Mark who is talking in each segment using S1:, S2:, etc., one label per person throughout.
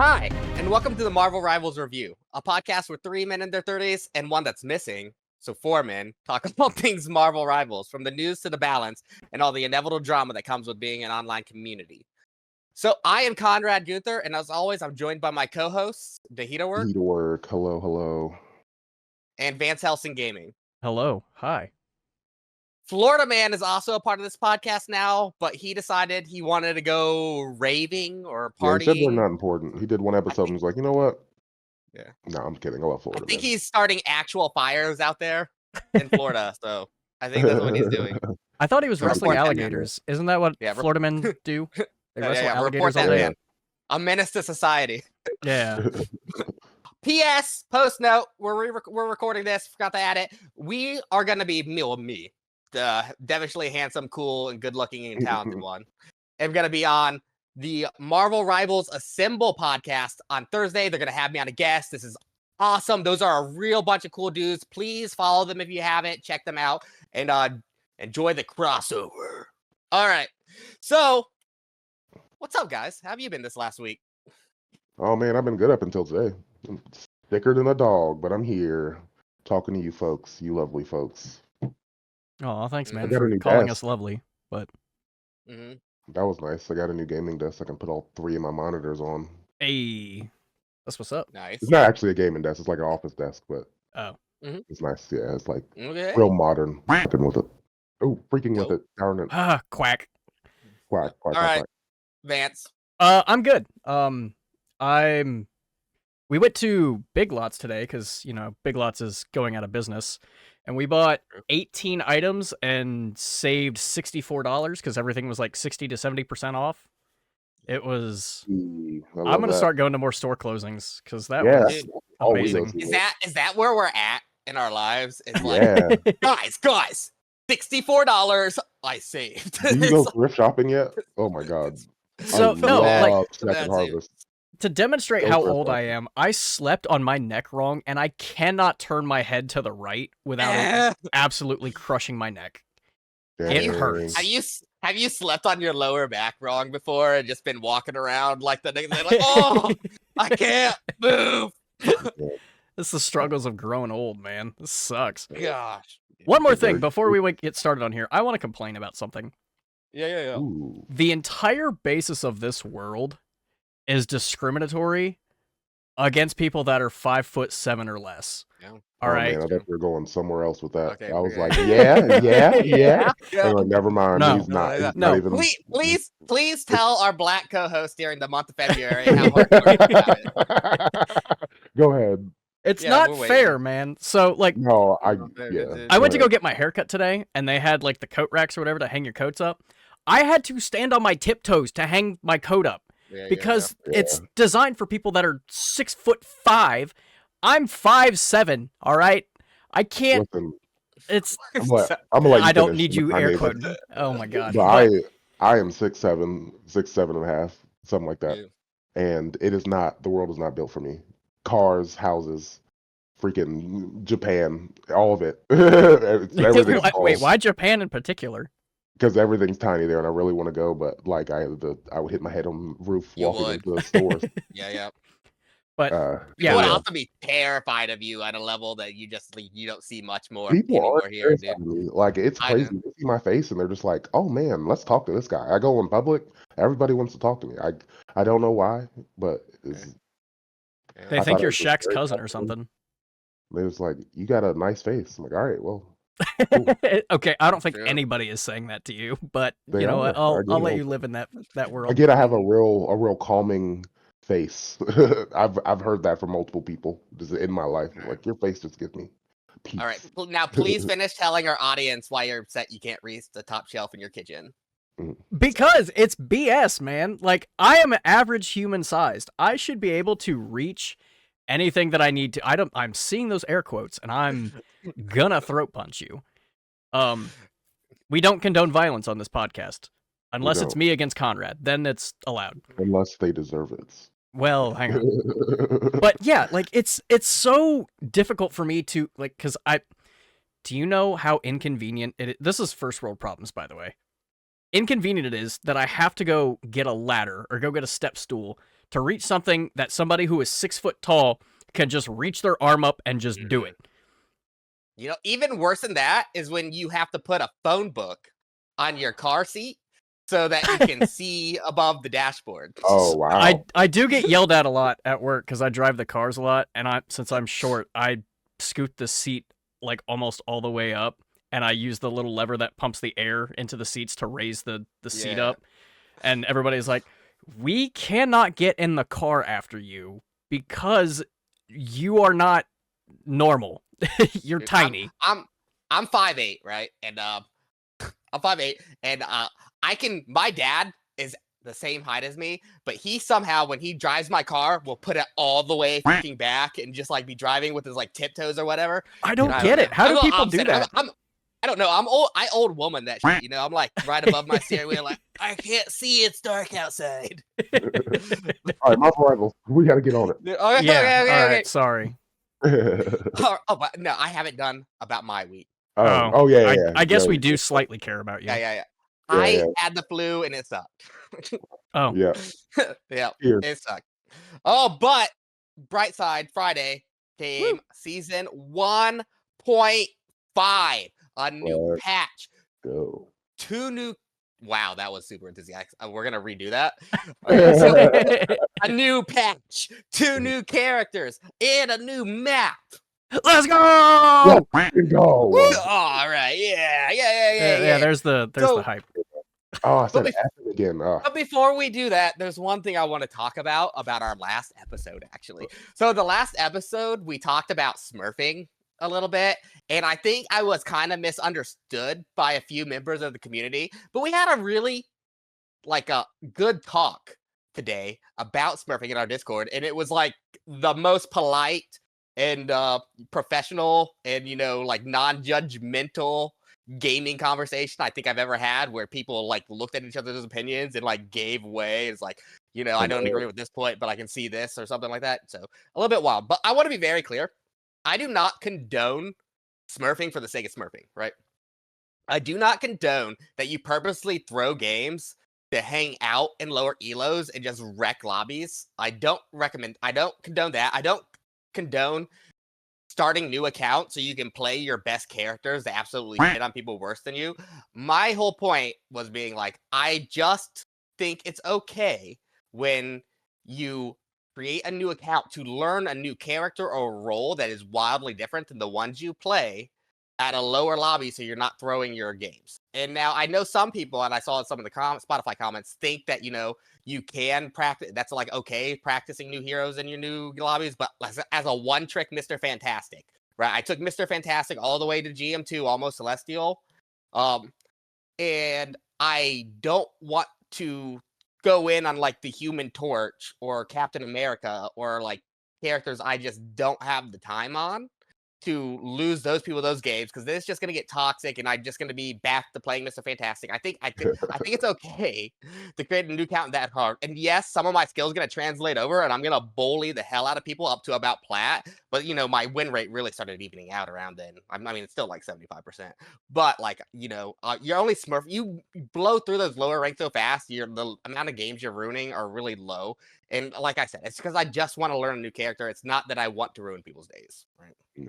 S1: Hi, and welcome to the Marvel Rivals Review, a podcast where 3 men in their 30s and one that's missing, so 4 men, talk about things Marvel Rivals, from the news to the balance, and all the inevitable drama that comes with being an online community. So I am Conrad Gunther, and as always, I'm joined by my co-hosts, Dahita Work
S2: Need work. Hello.
S1: and Vance Helsing Gaming.
S3: Hello. Hi.
S1: Florida Man is also a part of this podcast now, but he decided he wanted to go raving or
S2: Yeah, he said they're
S1: partying.
S2: not important. He did one episode and was like, you know what?
S1: Yeah.
S2: No, I'm kidding. I love
S1: I
S2: Florida.
S1: think
S2: Man.
S1: he's starting actual fires out there in Florida, so I think that's what he's doing.
S3: I thought he was wrestling
S1: Report that man.
S3: alligators. Isn't that what
S1: Yeah,
S3: Florida men do? They wrestle
S1: report
S3: alligators all
S1: that
S3: day.
S1: man. A menace to society.
S3: Yeah.
S1: P.S. Post note: we're recording this. Forgot to add it. We are gonna be me, the devilishly handsome, cool, and good-looking and talented one. I'm gonna be on the Marvel Rivals Assemble podcast on Thursday. They're gonna have me on a guest. This is awesome. Those are a real bunch of cool dudes. Please follow them if you haven't. Check them out and enjoy the crossover. All right. So, what's up, guys? How have you been this last week?
S2: Oh man, I've been good up until today. I'm thicker than a dog, but I'm here talking to you folks, you lovely folks.
S3: Oh, thanks, man,
S2: got a
S3: for
S2: new
S3: calling
S2: desk.
S3: us lovely. But
S2: That was nice. I got a new gaming desk. I can put all 3 of my monitors on.
S3: hey, that's what's up.
S1: Nice.
S2: It's not actually a gaming desk. It's like an office desk, but
S3: Oh,
S2: it's nice. Yeah, it's like
S1: Okay.
S2: real modern. Freaking with it. Oh, freaking with
S1: Dope.
S2: it. Darn it.
S3: quack.
S2: Quack.
S1: All right, Vance.
S3: I'm good. We went to Big Lots today because Big Lots is going out of business, and we bought 18 items and saved $64 because everything was like 60 to 70% off. It was. I'm gonna start going to more store closings because that was amazing.
S1: Is that where we're at in our lives? It's like,
S2: yeah.
S1: guys, $64 I saved.
S2: Do you go thrift shopping yet? Oh my god.
S3: So no, like
S2: Second Harvest.
S3: To demonstrate how old I am, I slept on my neck wrong, and I cannot turn my head to the right without it absolutely crushing my neck. It hurts.
S1: Have you slept on your lower back wrong before and just been walking around like like, oh, I can't move.
S3: It's the struggles of growing old, man. This sucks.
S1: Gosh.
S3: One more thing before we get started on here, I want to complain about something.
S1: Yeah.
S2: Ooh.
S3: The entire basis of this world is discriminatory against people that are 5'7" or less.
S1: Yeah.
S3: All right.
S2: Man, I thought we were going somewhere else with that.
S1: Okay,
S2: I was
S1: okay.
S2: like, yeah. I'm like, never mind.
S3: No.
S2: He's not. He's
S3: No.
S2: not even.
S1: Please tell our black co-host during the month of February how hard.
S2: Go ahead.
S3: It's not fair, man. So, like,
S2: No, I
S3: went to go get my haircut today, and they had, like, the coat racks or whatever to hang your coats up. I had to stand on my tiptoes to hang my coat up because it's designed for people that are 6'5". I'm 5'7", all right? I can't...
S2: Listen,
S3: it's...
S2: I'm gonna let you
S3: I don't
S2: finish.
S3: need you air quoting. Oh, my God.
S2: But I am 6'7", 6'7" and a half, something like that.
S1: Yeah.
S2: And it is not, the world is not built for me. Cars, houses, freaking Japan, all of it.
S3: Wait, why Japan in particular?
S2: Because everything's tiny there, and I really want to go, but like I would hit my head on the roof walking into the stores.
S1: Yeah.
S3: But
S1: I would also be terrified of you at a level that you don't see much more.
S2: People are
S1: here,
S2: dude. Like it's crazy. They see my face and they're just like, "Oh man, let's talk to this guy." I go in public, everybody wants to talk to me. I don't know why, but
S3: they think you're Shaq's cousin or something.
S2: They was like, "You got a nice face." I'm like, "All right, well." Cool.
S3: Okay, I don't think anybody is saying that to you, but you know what? I'll let you live in that world.
S2: Again, I have a real calming face. I've heard that from multiple people just in my life. Like your face just gives me peace.
S1: All right, now please finish telling our audience why you're upset you can't reach the top shelf in your kitchen.
S3: Because it's BS, man. Like I am average human sized. I should be able to reach anything that I need to. I'm seeing those air quotes, and I'm gonna throat punch you. We don't condone violence on this podcast, unless it's me against Conrad. Then it's allowed.
S2: Unless they deserve it.
S3: Well, hang on. But yeah, like it's so difficult for me to like, because do you know how inconvenient it is? This is first world problems, by the way. Inconvenient it is that I have to go get a ladder or go get a step stool to reach something that somebody who is 6 foot tall can just reach their arm up and just do it.
S1: You know, even worse than that is when you have to put a phone book on your car seat so that you can see above the dashboard.
S2: Oh wow!
S3: I do get yelled at a lot at work because I drive the cars a lot, and since I'm short, I scoot the seat like almost all the way up, and I use the little lever that pumps the air into the seats to raise the seat up. And everybody's like, "We cannot get in the car after you because you are not normal. You're tiny."
S1: I'm 5'8", right? And I'm 5'8", and my dad is the same height as me, but he somehow, when he drives my car, will put it all the way fucking back and just like be driving with his like tiptoes or whatever.
S3: I don't get it. How do people do that?
S1: I don't know. I'm old woman that shit, you know. I'm like right above my steering wheel, like I can't see. It's dark outside.
S2: All right, my rival. We got to get on it.
S1: Okay,
S3: all right, sorry.
S1: But no, I haven't done about my week.
S2: Yeah.
S3: I guess we do slightly care about you.
S1: Yeah. I had the flu and it sucked.
S3: Oh.
S2: Yeah.
S1: Yeah.
S2: Cheers.
S1: It sucked. Oh, but bright side, Friday came season 1.5. A new patch.
S2: Go.
S1: 2 new. Wow, that was super enthusiastic. We're gonna redo that. So, a new patch, 2 new characters, and a new map.
S3: Let's go!
S2: Let's go!
S1: All right, yeah.
S3: There's the hype.
S2: Oh, I said acid again.
S1: But before we do that, there's one thing I want to talk about our last episode, actually. So the last episode, we talked about smurfing a little bit, and I think I was kind of misunderstood by a few members of the community, but we had a really a good talk today about smurfing in our Discord, and it was like the most polite and professional and non-judgmental gaming conversation I think I've ever had, where people like looked at each other's opinions and like gave way. It's like, I don't agree with this point, but I can see this or something like that. So a little bit wild, but I want to be very clear. I do not condone smurfing for the sake of smurfing, right? I do not condone that you purposely throw games to hang out in lower elos and just wreck lobbies. I don't condone that. I don't condone starting new accounts so you can play your best characters to absolutely shit on people worse than you. My whole point was being like, I just think it's okay when you create a new account to learn a new character or role that is wildly different than the ones you play at a lower lobby, so you're not throwing your games. And now I know some people, and I saw some of the Spotify comments, think that you can practice. That's like okay, practicing new heroes in your new lobbies, but as a one-trick Mr. Fantastic, right? I took Mr. Fantastic all the way to GM2, almost Celestial, and I don't want to go in on like the Human Torch or Captain America or like characters I just don't have the time on to lose those people those games, because it's just going to get toxic and I'm just going to be back to playing Mr. Fantastic. I think it's okay to create a new account that hard. And yes, some of my skills are going to translate over and I'm going to bully the hell out of people up to about plat. But my win rate really started evening out around then. I mean, it's still like 75%. But like, you're only smurf. You blow through those lower ranks so fast. The amount of games you're ruining are really low. And like I said, it's because I just want to learn a new character. It's not that I want to ruin people's days, right?
S2: Yeah.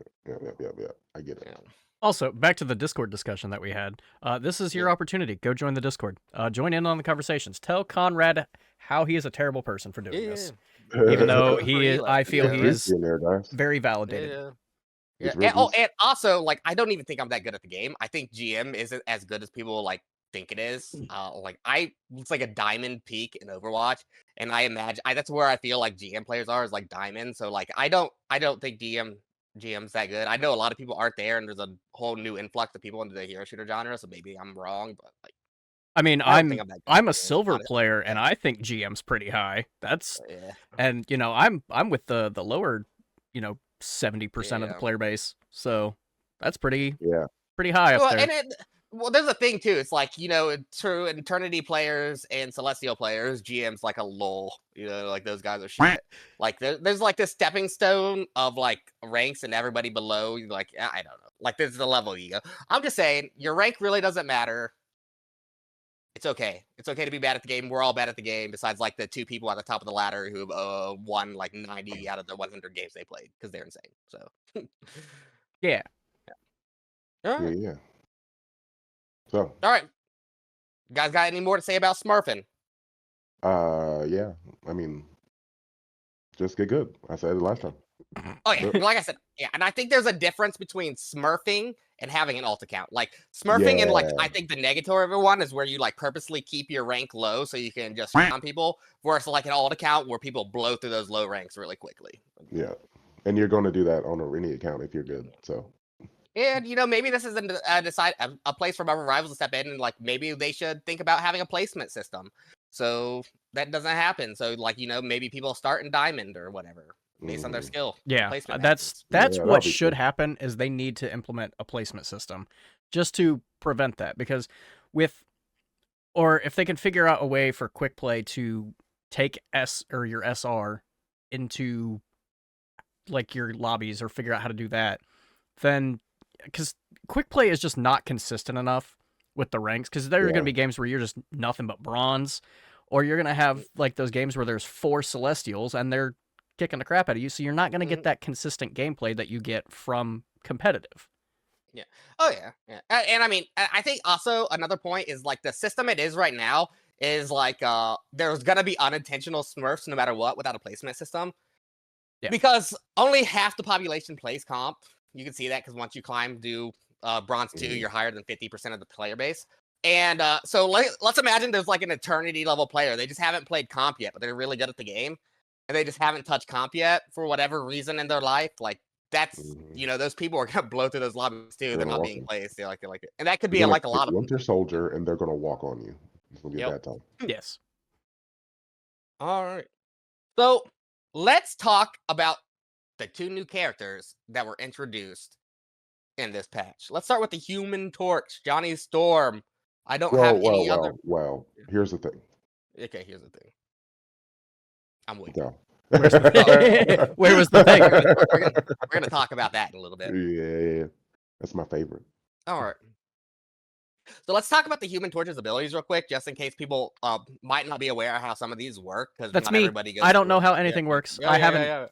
S2: I get it.
S1: Yeah.
S3: Also, back to the Discord discussion that we had. This is your opportunity. Go join the Discord. Join in on the conversations. Tell Conrad how he is a terrible person for doing this. Even though I feel he is very validated.
S1: Yeah. And also, like, I don't even think I'm that good at the game. I think GM isn't as good as people like think it is. It's like a diamond peak in Overwatch, and I imagine that's where I feel like GM players are, is like diamond. So like I don't think GM's that good. I know a lot of people aren't there, and there's a whole new influx of people into the hero shooter genre. So maybe I'm wrong, but like,
S3: I mean, I'm a silver player, and I think GM's pretty high. And I'm with the lower 70% of the player base, so that's pretty high up there.
S1: Well, there's a thing too. It's like, true Eternity players and Celestial players, GM's like a lull. Like those guys are shit. Like there's like this stepping stone of like ranks, and everybody below, like, I don't know. Like there's the level you go. I'm just saying, your rank really doesn't matter. it's okay. It's okay to be bad at the game. We're all bad at the game, besides like the 2 people at the top of the ladder who won like 90 out of the 100 games they played because they're insane. So,
S3: Yeah.
S1: all right,
S2: Yeah. So,
S1: all right. You guys got any more to say about Smurfing?
S2: yeah. I mean, just get good. I said it last time.
S1: Oh yeah, like I said, yeah, and I think there's a difference between smurfing and having an alt account. Like smurfing and like I think the negatory one is where you like purposely keep your rank low so you can just on people, versus like an alt account where people blow through those low ranks really quickly.
S2: Yeah, and you're going to do that on any account if you're good. So,
S1: and maybe this is a place for Marvel Rivals to step in, and like maybe they should think about having a placement system so that doesn't happen. So like maybe people start in Diamond or whatever based on their skill.
S3: Yeah,
S1: Placement
S3: that's
S2: Yeah,
S3: what should happen. Is they need to implement a placement system just to prevent that, because or if they can figure out a way for quick play to take your SR into like your lobbies, or figure out how to do that, then because quick play is just not consistent enough with the ranks, because there are going to be games where you're just nothing but bronze, or you're going to have like those games where there's 4 Celestials and they're kicking the crap out of you, so you're not going to get that consistent gameplay that you get from competitive.
S1: Yeah. Oh yeah. Yeah. And I mean, I think also another point is like the system it is right now is like there's gonna be unintentional smurfs no matter what without a placement system.
S3: Yeah.
S1: Because only half the population plays comp. You can see that because once you climb to bronze 2, you're higher than 50% of the player base. And so let's imagine there's like an eternity level player. They just haven't played comp yet, but they're really good at the game. And they just haven't touched comp yet for whatever reason in their life. Like that's those people are gonna blow through those lobbies too. They're not being placed. They like it, and that could be like a lot of
S2: Winter Soldier, and they're gonna walk on you. It's gonna be a bad time.
S3: Yes.
S1: All right. So let's talk about the 2 new characters that were introduced in this patch. Let's start with the Human Torch, Johnny Storm. I don't have any other.
S2: Well, here's the thing.
S1: Okay, here's the thing. I'm waiting.
S2: Go.
S3: Where was the thing?
S1: We're gonna talk about that in a little bit.
S2: Yeah, that's my favorite.
S1: All right. So let's talk about the Human Torch's abilities real quick, just in case people might not be aware of how some of these work. Because
S3: That's
S1: not
S3: me.
S1: Everybody goes
S3: I don't know how anything works.
S1: Yeah,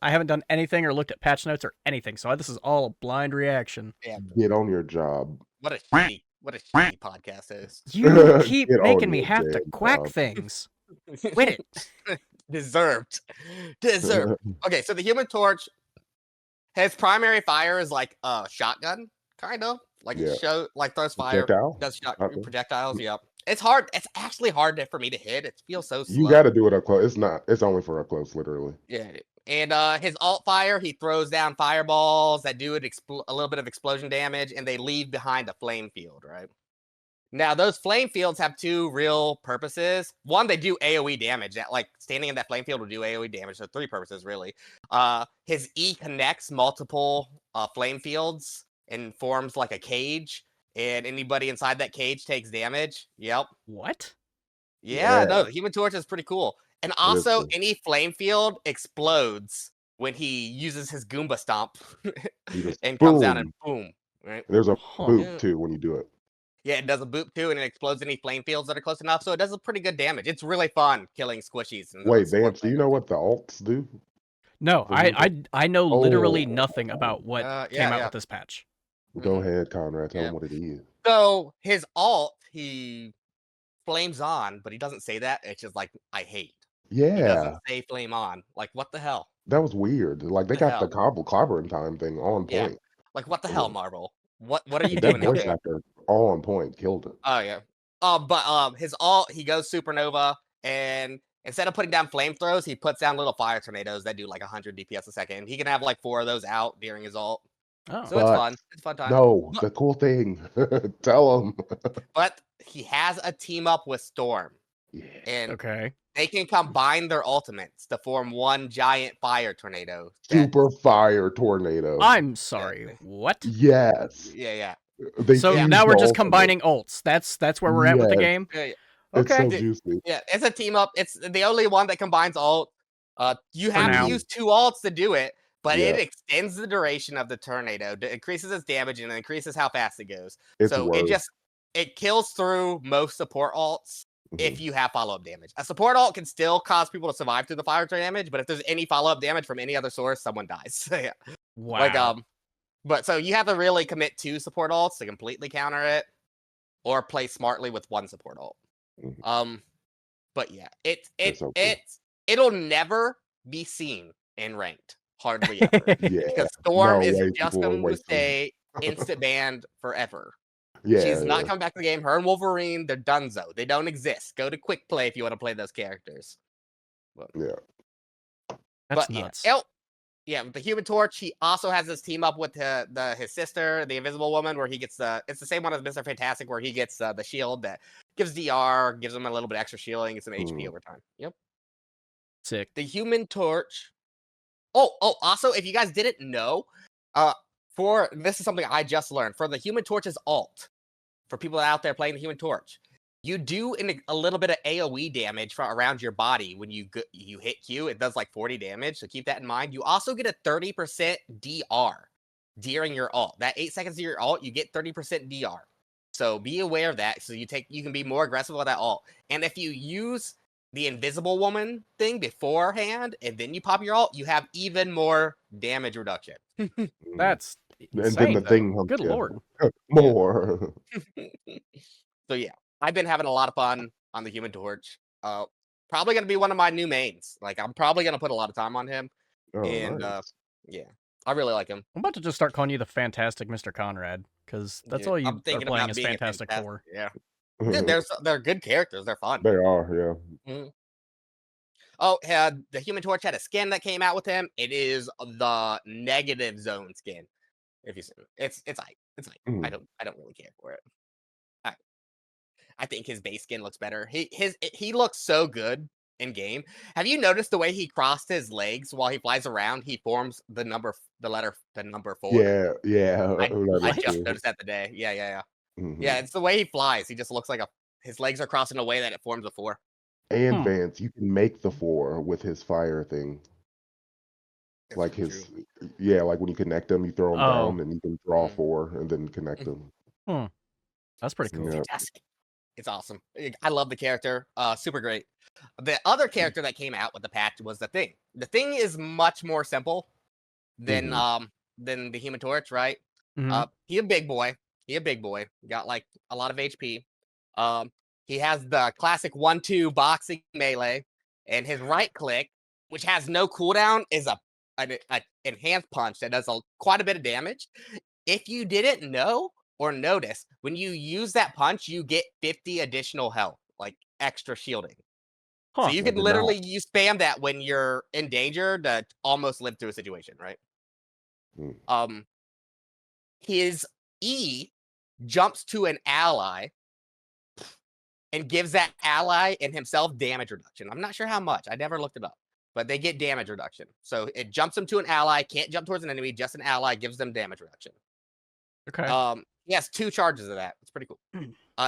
S3: I haven't done anything or looked at patch notes or anything, so this is all a blind reaction.
S1: Yeah.
S2: Get on your job.
S1: What a shitty podcast is.
S3: You keep making me have to quack things. Quit it.
S1: Deserved. Okay, so the Human Torch, his primary fire is like a shotgun, kind of like throws fire, does projectiles. Yep. It's hard. It's actually hard for me to hit. It feels so slow.
S2: You got to do it up close. It's only for up close, literally.
S1: Yeah. And his alt fire, he throws down fireballs that do a little bit of explosion damage, and they leave behind a flame field, right? Now, those flame fields have 2 real purposes. One, they do AoE damage. That like standing in that flame field will do AoE damage. So 3 purposes, really. His E connects multiple flame fields and forms like a cage. And anybody inside that cage takes damage. Yep.
S3: What?
S1: Yeah, no, the Human Torch is pretty cool. And also, any flame field explodes when he uses his Goomba Stomp and comes down and boom. Right?
S2: There's a boop too when you do it.
S1: Yeah, it does a boop too, and it explodes any flame fields that are close enough, so it does a pretty good damage. It's really fun killing squishies.
S2: Wait, Vance, do you know what the alts do?
S3: No, I know literally nothing about what came out with this patch.
S2: Go ahead, Conrad. Tell him what it is.
S1: So his alt, he flames on, but he doesn't say that. It's just like, I hate.
S2: Yeah.
S1: He doesn't say flame on. Like, what the hell?
S2: That was weird. Like, they got the clobbering time thing on point.
S1: Yeah. Like, what the hell, Marvel? What are you doing?
S2: That voice actor on point killed it.
S1: Oh yeah. But his alt, he goes supernova, and instead of putting down flame throws, he puts down little fire tornadoes that do like 100 DPS a second. He can have like 4 of those out during his alt.
S3: Oh.
S1: So it's fun. It's a fun time.
S2: No, the cool thing. Tell him.
S1: But he has a team up with Storm.
S2: Yeah.
S1: And they can combine their ultimates to form one giant fire tornado.
S2: Super fire tornado.
S3: I'm sorry. What?
S2: Yes.
S1: Yeah.
S3: So now we're just combining ults. That's where we're at with the game.
S1: Yeah.
S2: It's so juicy.
S1: Yeah, it's a team up. It's the only one that combines ult. You have to use 2 ults to do it, but it extends the duration of the tornado, increases its damage, and increases how fast it goes. It kills through most support ults if you have follow-up damage. A support ult can still cause people to survive through the fire damage, but if there's any follow-up damage from any other source, someone dies. Yeah.
S3: Wow.
S1: Like, but so you have to really commit 2 support ults to completely counter it, or play smartly with 1 support ult. But yeah, it'll never be seen in ranked, hardly ever.
S2: Yeah.
S1: Because Storm
S2: No
S1: is
S2: way
S1: just
S2: people are
S1: going to
S2: wasting.
S1: stay instant banned forever.
S2: Yeah.
S1: She's not coming back to the game. Her and Wolverine, they're donezo. They don't exist. Go to quick play if you want to play those characters. But,
S2: Yeah.
S3: That's nuts.
S1: Yeah, with the Human Torch, he also has this team up with his sister, the Invisible Woman, where he gets it's the same one as Mr. Fantastic, where he gets the shield that gives DR, gives him a little bit extra shielding, and some HP over time. Yep.
S3: Sick.
S1: The Human Torch. Oh, also, if you guys didn't know, this is something I just learned. For the Human Torch's ult, for people out there playing the Human Torch, you do a little bit of AoE damage around your body when you hit Q. It does like 40 damage, so keep that in mind. You also get a 30% DR during your ult. That 8 seconds of your ult, you get 30% DR. So be aware of that. So you can be more aggressive with that ult. And if you use the Invisible Woman thing beforehand, and then you pop your ult, you have even more damage reduction.
S3: That's insane.
S2: And then the thing,
S3: good lord,
S2: more.
S1: So yeah, I've been having a lot of fun on the Human Torch. Probably gonna be one of my new mains. Like I'm probably gonna put a lot of time on him.
S2: Nice.
S1: Yeah, I really like him.
S3: I'm about to just start calling you the Fantastic Mr. Conrad, because that's all you are playing is Fantastic Four.
S1: Yeah, they're good characters. They're fun.
S2: They are, yeah.
S1: Oh, the Human Torch had a skin that came out with him. It is the negative zone skin. If you see it's like I don't really care for it. I think his base skin looks better. He looks so good in game. Have you noticed the way he crossed his legs while he flies around? He forms the number 4.
S2: Yeah.
S1: I just noticed that today. Yeah. Yeah, it's the way he flies. He just looks like his legs are crossing a way that it forms a 4.
S2: And Vance, you can make the 4 with his fire thing. Like like when you connect them, you throw them down, and you can draw 4 and then connect them.
S3: That's pretty cool.
S1: Fantastic. It's awesome. I love the character. Super great. The other character that came out with the patch was the Thing. The Thing is much more simple than the Human Torch, right? He a big boy. Got like a lot of HP. He has the classic 1-2 boxing melee, and his right click, which has no cooldown, is an enhanced punch that does quite a bit of damage. If you didn't know or notice, when you use that punch, you get 50 additional health, like extra shielding. So you can literally spam that when you're in danger to almost live through a situation, right? His E jumps to an ally and gives that ally and himself damage reduction. I'm not sure how much. I never looked it up, but they get damage reduction. So it jumps them to an ally, can't jump towards an enemy, just an ally, gives them damage reduction.
S3: Okay.
S1: He has 2 charges of that. It's pretty cool.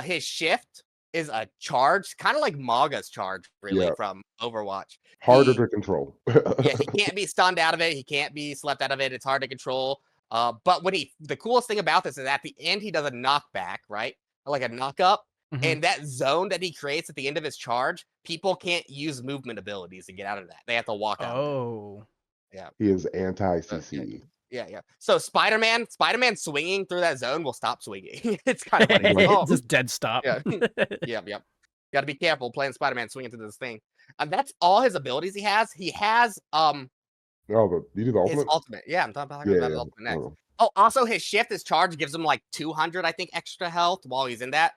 S1: His shift is a charge, kind of like Maga's charge, really, from Overwatch.
S2: Harder to control.
S1: Yeah, he can't be stunned out of it. He can't be slept out of it. It's hard to control. But the coolest thing about this is at the end, he does a knockback, right? Like a knock up. And that zone that he creates at the end of his charge, people can't use movement abilities to get out of that. They have to walk out.
S3: Oh.
S1: Yeah.
S2: He is anti-CC.
S1: Yeah. So Spider-Man swinging through that zone will stop swinging. It's kind of funny.
S3: Just dead stop.
S1: Yeah. Got to be careful playing Spider-Man swinging through this thing. That's all his abilities he has. He has
S2: but you do the ultimate?
S1: His ultimate. Yeah, I'm talking about his ultimate next. Oh, also his shift, his charge gives him like 200, I think, extra health while he's in that.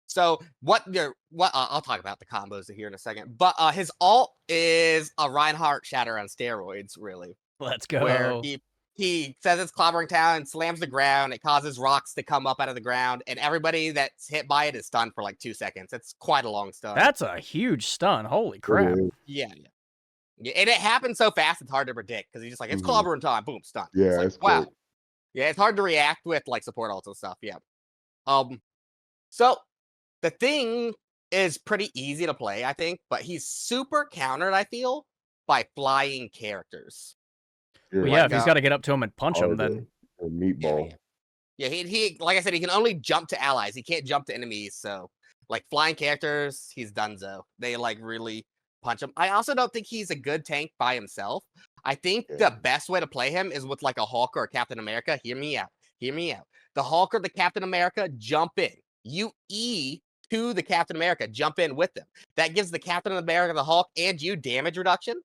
S1: So I'll talk about the combos here in a second. But his ult is a Reinhardt Shatter on steroids, really.
S3: Let's go.
S1: Where he says it's clobbering town and slams the ground. It causes rocks to come up out of the ground, and everybody that's hit by it is stunned for like 2 seconds. It's quite a long stun.
S3: That's a huge stun. Holy crap.
S1: Yeah. And it happens so fast, it's hard to predict because he's just like, it's clobbering time. Boom, stun.
S2: Yeah,
S1: it's like, wow. Yeah, it's hard to react with like support ults and stuff. Yeah. So the Thing is pretty easy to play, I think, but he's super countered, I feel, by flying characters.
S3: Well, yeah, if he's got to get up to him and punch him, then
S2: a meatball.
S1: Yeah, he like I said, he can only jump to allies. He can't jump to enemies. So, Like flying characters, he's donezo. They like really punch him. I also don't think he's a good tank by himself. I think
S2: Yeah.
S1: the best way to play him is with like a Hulk or a Captain America. Hear me out. Hear me out. The Hulk or the Captain America jump in. You E to the Captain America, jump in with them. That gives the Captain America, the Hulk, and you damage reduction.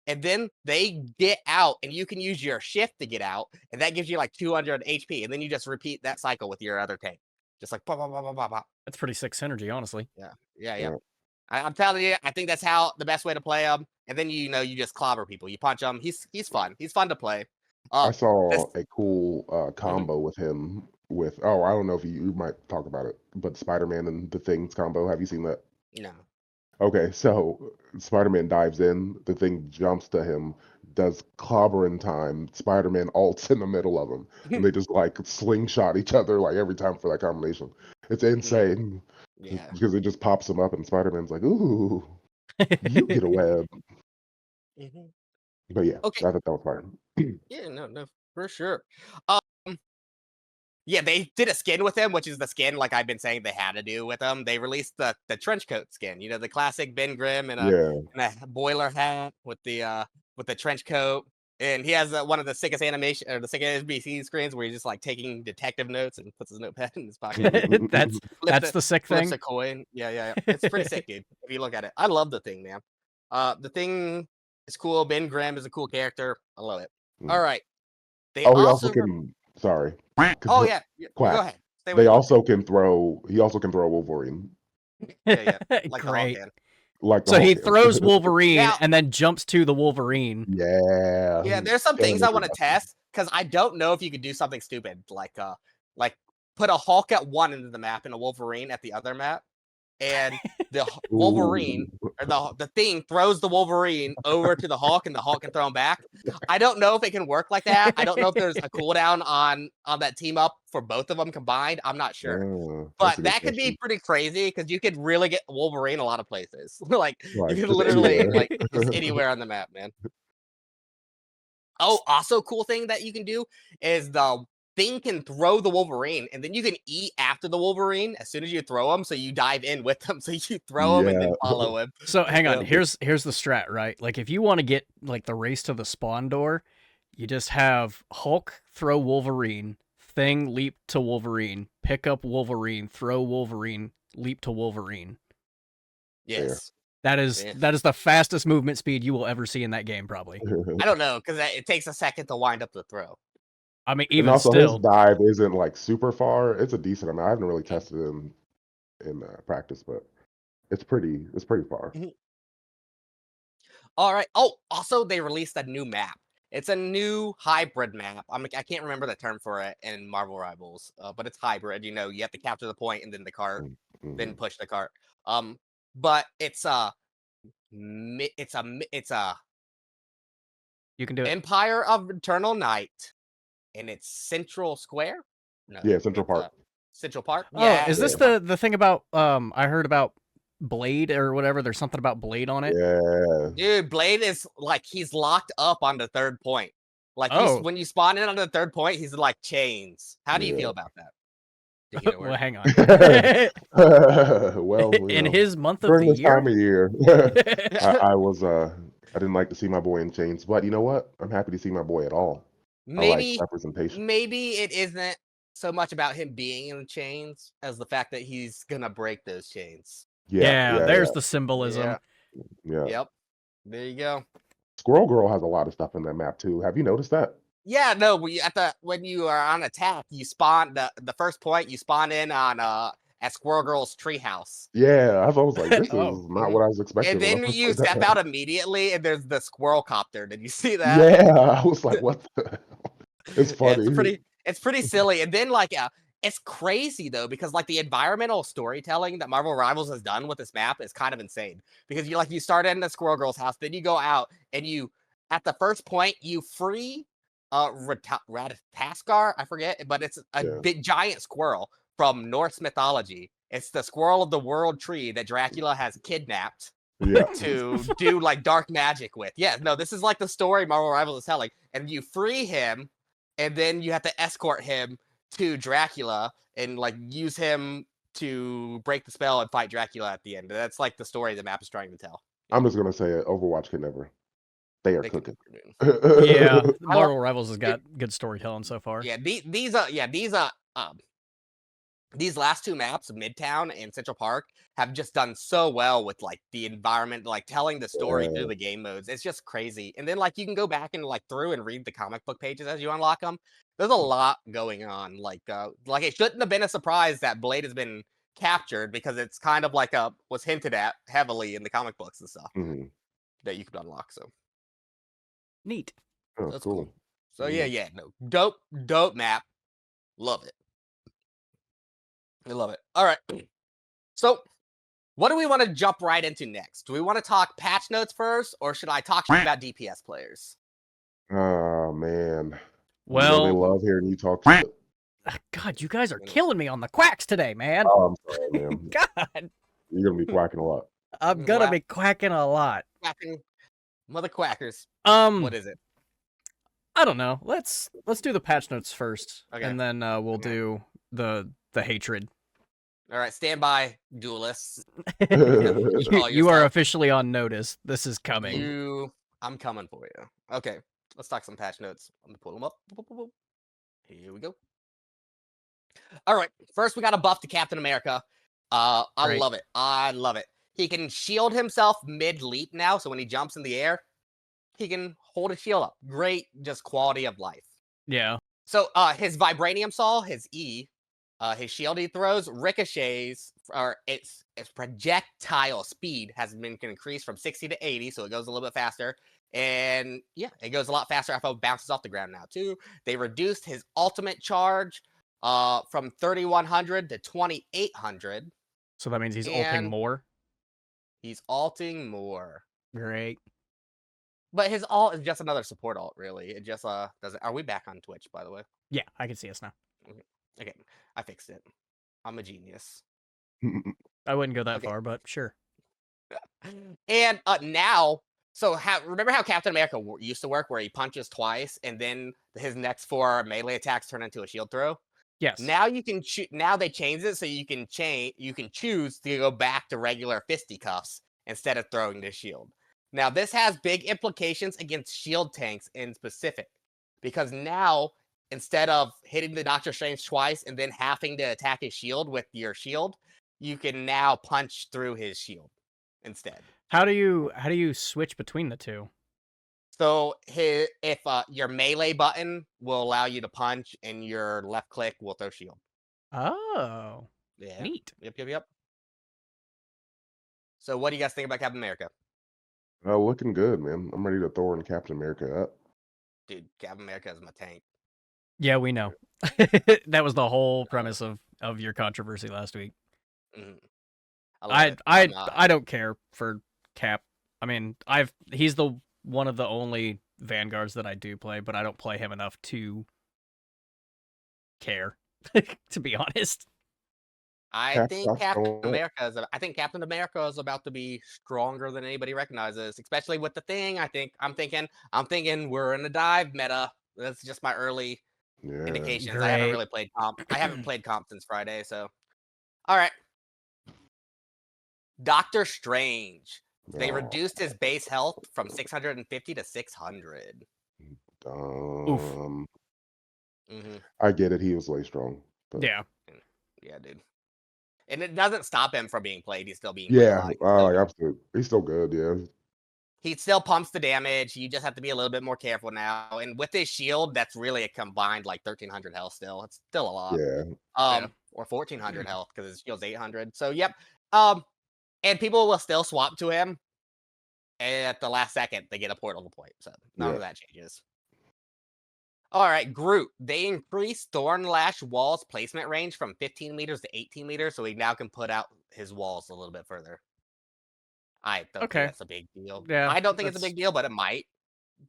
S1: And then they get out, and you can use your shift to get out, and that gives you like 200 HP. And then you just repeat that cycle with your other tank. Just like pop, pop, pop, pop, pop, pop.
S3: That's pretty sick synergy, honestly.
S1: Yeah. I'm telling you, I think that's how the best way to play him. And then you just clobber people. You punch him. He's fun. He's fun to play.
S2: I saw
S1: this-
S2: a cool combo with him with I don't know if you might talk about it, but Spider-Man and the Thing's combo. Have you seen that?
S1: No.
S2: Okay, so Spider-Man dives in, the Thing jumps to him, does clobbering time, Spider-Man ults in the middle of him, and they just like slingshot each other like every time for that combination. It's insane.
S1: Yeah.
S2: Because it just pops him up and Spider-Man's like, ooh, you get a web.
S1: Mhm.
S2: But yeah,
S1: Okay.
S2: I thought that was fine.
S1: Yeah, no, for sure. Yeah, they did a skin with him, which is the skin like I've been saying they had to do with him. They released the trench coat skin, the classic Ben Grimm and
S2: Yeah.
S1: a boiler hat with the trench coat. And he has one of the sickest animation or the sickest NBC screens where he's just like taking detective notes and puts his notepad in his pocket.
S3: That's the sick
S1: Flips
S3: thing.
S1: a coin. Yeah. It's pretty sick, dude. If you look at it, I love the Thing, man. The Thing is cool. Ben Grimm is a cool character. I love it. All right. They
S2: Oh, he
S1: also.
S2: also can. Sorry.
S1: Oh yeah.
S2: Quack.
S1: Go ahead. Stay with
S2: They
S1: you.
S2: also can throw. He also can throw Wolverine.
S1: Yeah. Like the Hulk
S3: Great.
S1: can.
S2: Like the
S3: So he
S2: Hulk can.
S3: throws Wolverine
S1: Now-
S3: and then jumps to the Wolverine.
S2: Yeah.
S1: Yeah, there's some
S2: Killing
S1: things I want to
S2: everybody.
S1: test because I don't know if you could do something stupid like put a Hulk at one end of the map and a Wolverine at the other map, and the Wolverine or the Thing throws the Wolverine over to the Hulk and the Hulk can throw him back. I don't know if it can work like that. I don't know if there's a cooldown on that team up for both of them combined. I'm not sure.
S2: That's
S1: But
S2: a good
S1: that could
S2: question.
S1: be pretty crazy because you could really get Wolverine a lot of places. Like you
S2: Like,
S1: could
S2: just
S1: literally
S2: anywhere.
S1: just anywhere on the map, man. Oh, also cool thing that you can do is the Thing can throw the Wolverine, and then you can eat after the Wolverine as soon as you throw him. So you dive in with them. So you throw him and then
S2: Yeah.
S1: follow him.
S3: So hang on,
S1: Yeah.
S3: here's the strat, right? Like if you want to get like the race to the spawn door, you just have Hulk throw Wolverine, Thing leap to Wolverine, pick up Wolverine, throw Wolverine, leap to Wolverine.
S1: Yes.
S3: That is the fastest movement speed you will ever see in that game, probably.
S1: I don't know because it takes a second to wind up the throw.
S3: I mean,
S2: And
S3: even
S2: also
S3: still,
S2: his dive isn't like super far. It's a decent amount. I haven't really tested him in practice, but it's pretty far.
S1: All right. Oh, also they released a new map. It's a new hybrid map. I can't remember the term for it in Marvel Rivals, but it's hybrid. You have to capture the point and then the cart, then push the cart. But it's a
S3: you can do it.
S1: Empire of Eternal Night, and it's Central Square. No,
S2: Yeah, Central
S1: it's,
S2: Park.
S1: Central Park.
S3: Oh,
S1: Yeah.
S3: is this the thing about I heard about Blade or whatever? There's something about Blade on it.
S2: Yeah.
S1: Dude, Blade is like he's locked up on the third point. Like when you spawn in on the third point, he's like chains. How do you feel about that?
S3: Well, hang on.
S2: Well,
S3: in his month of
S2: during
S3: the
S2: this
S3: year,
S2: time of year, I didn't like to see my boy in chains, but you know what? I'm happy to see my boy at all. I like representation.
S1: Maybe it isn't so much about him being in chains as the fact that he's gonna break those chains.
S3: Yeah, there's the symbolism.
S2: Yeah.
S1: Yep. There you go.
S2: Squirrel Girl has a lot of stuff in that map too. Have you noticed that?
S1: Yeah, no, when you are on attack, you spawn the first point you spawn in on at Squirrel Girl's treehouse.
S2: Yeah, I was like, this is not what I was expecting.
S1: And then you step out immediately, and there's the squirrel copter. Did you see that?
S2: Yeah, I was like, what the hell? It's funny.
S1: Yeah, it's pretty silly. And then it's crazy though, because like the environmental storytelling that Marvel Rivals has done with this map is kind of insane. Because you start in the Squirrel Girl's house, then you go out and you at the first point you free Ratataskar, I forget, but it's a big giant squirrel from Norse mythology. It's the squirrel of the world tree that Dracula has kidnapped to do like dark magic with. Yeah, no, this is like the story Marvel Rivals is telling. And you free him, and then you have to escort him to Dracula and like use him to break the spell and fight Dracula at the end. That's like the story the map is trying to tell.
S2: I'm just gonna say it. Overwatch can never. They are
S1: They can
S2: cooking.
S1: never do.
S3: Yeah,
S1: I
S3: Marvel Rivals has got good storytelling so far.
S1: Yeah, these last two maps, Midtown and Central Park, have just done so well with like the environment, like telling the story through the game modes. It's just crazy. And then like you can go back and like through and read the comic book pages as you unlock them. There's a lot going on. Like it shouldn't have been a surprise that Blade has been captured because it's kind of like was hinted at heavily in the comic books and stuff
S2: Mhm.
S1: that you could unlock. So
S3: Neat.
S2: Oh,
S1: that's
S2: cool.
S1: cool. So yeah, no, dope map. Love it. I love it. All right. So, what do we want to jump right into next? Do we want to talk patch notes first, or should I talk about DPS players?
S2: Oh man.
S3: Well,
S2: they love hearing you talk shit.
S3: God, you guys are killing me on the quacks today, man.
S2: Oh, I'm sorry, man.
S3: God,
S2: You're gonna be quacking a lot.
S3: I'm gonna be quacking a lot.
S1: Quacking, mother quackers. What is it?
S3: I don't know. Let's do the patch notes first,
S1: Okay.
S3: and then we'll do the hatred.
S1: All right, stand by, duelists.
S3: You are officially on notice. This is coming.
S1: I'm coming for you. Okay, let's talk some patch notes. I'm gonna pull them up. Here we go. All right, first we got a buff to Captain America. I love it. I love it. He can shield himself mid-leap now, so when he jumps in the air, he can hold his shield up. Great, just quality of life.
S3: Yeah.
S1: So his Vibranium Saw, his E, his shield he throws ricochets, or its projectile speed has been increased from 60 to 80, so it goes a little bit faster. And yeah, it goes a lot faster after it bounces off the ground now too. They reduced his ultimate charge from 3100 to 2800.
S3: So that means he's ulting more?
S1: He's ulting more.
S3: Great.
S1: But his ult is just another support ult, really. It just doesn't. Are we back on Twitch, by the way?
S3: Yeah, I can see us now.
S1: Okay, I fixed it. I'm a genius.
S3: I wouldn't go that far, but sure.
S1: And now, so remember how Captain America used to work, where he punches twice, and then his next 4 melee attacks turn into a shield throw?
S3: Yes.
S1: Now you can now they changed it so you can choose to go back to regular fisticuffs instead of throwing the shield. Now this has big implications against shield tanks in specific, because now instead of hitting the Doctor Strange twice and then having to attack his shield with your shield, you can now punch through his shield instead.
S3: How do you switch between the two?
S1: So if your melee button will allow you to punch, and your left click will throw shield.
S3: Oh,
S1: Yeah.
S3: neat.
S1: Yep. So what do you guys think about Captain America?
S2: Looking good, man. I'm ready to throw in Captain America up.
S1: Dude, Captain America is my tank.
S3: Yeah, we know. That was the whole premise of your controversy last week.
S1: Mm-hmm.
S3: I don't care for Cap. I mean, he's the one of the only Vanguards that I do play, but I don't play him enough to care, to be honest.
S1: I think Captain America is about to be stronger than anybody recognizes, especially with the thing. I'm thinking we're in a dive meta. That's just my early indications.
S3: Great.
S1: I haven't really played comp. I haven't played comp since Friday, so all right. Doctor Strange. They reduced his base health from 650 to 600.
S2: I get it. He was way strong. But...
S3: Yeah,
S1: dude. And it doesn't stop him from being played. He's still being
S2: played. Absolutely. He's still good. Yeah.
S1: He still pumps the damage. You just have to be a little bit more careful now. And with his shield, that's really a combined like 1300 health. Still, it's still a lot.
S2: Yeah.
S1: Or 1400 health because his shield's 800. So yep. And people will still swap to him. And at the last second, they get a portal point. So none of that changes. All right, Groot. They increased Thornlash Wall's placement range from 15 meters to 18 meters, so he now can put out his walls a little bit further. I don't think that's a big deal.
S3: Yeah,
S1: I don't think it's a big deal, but it might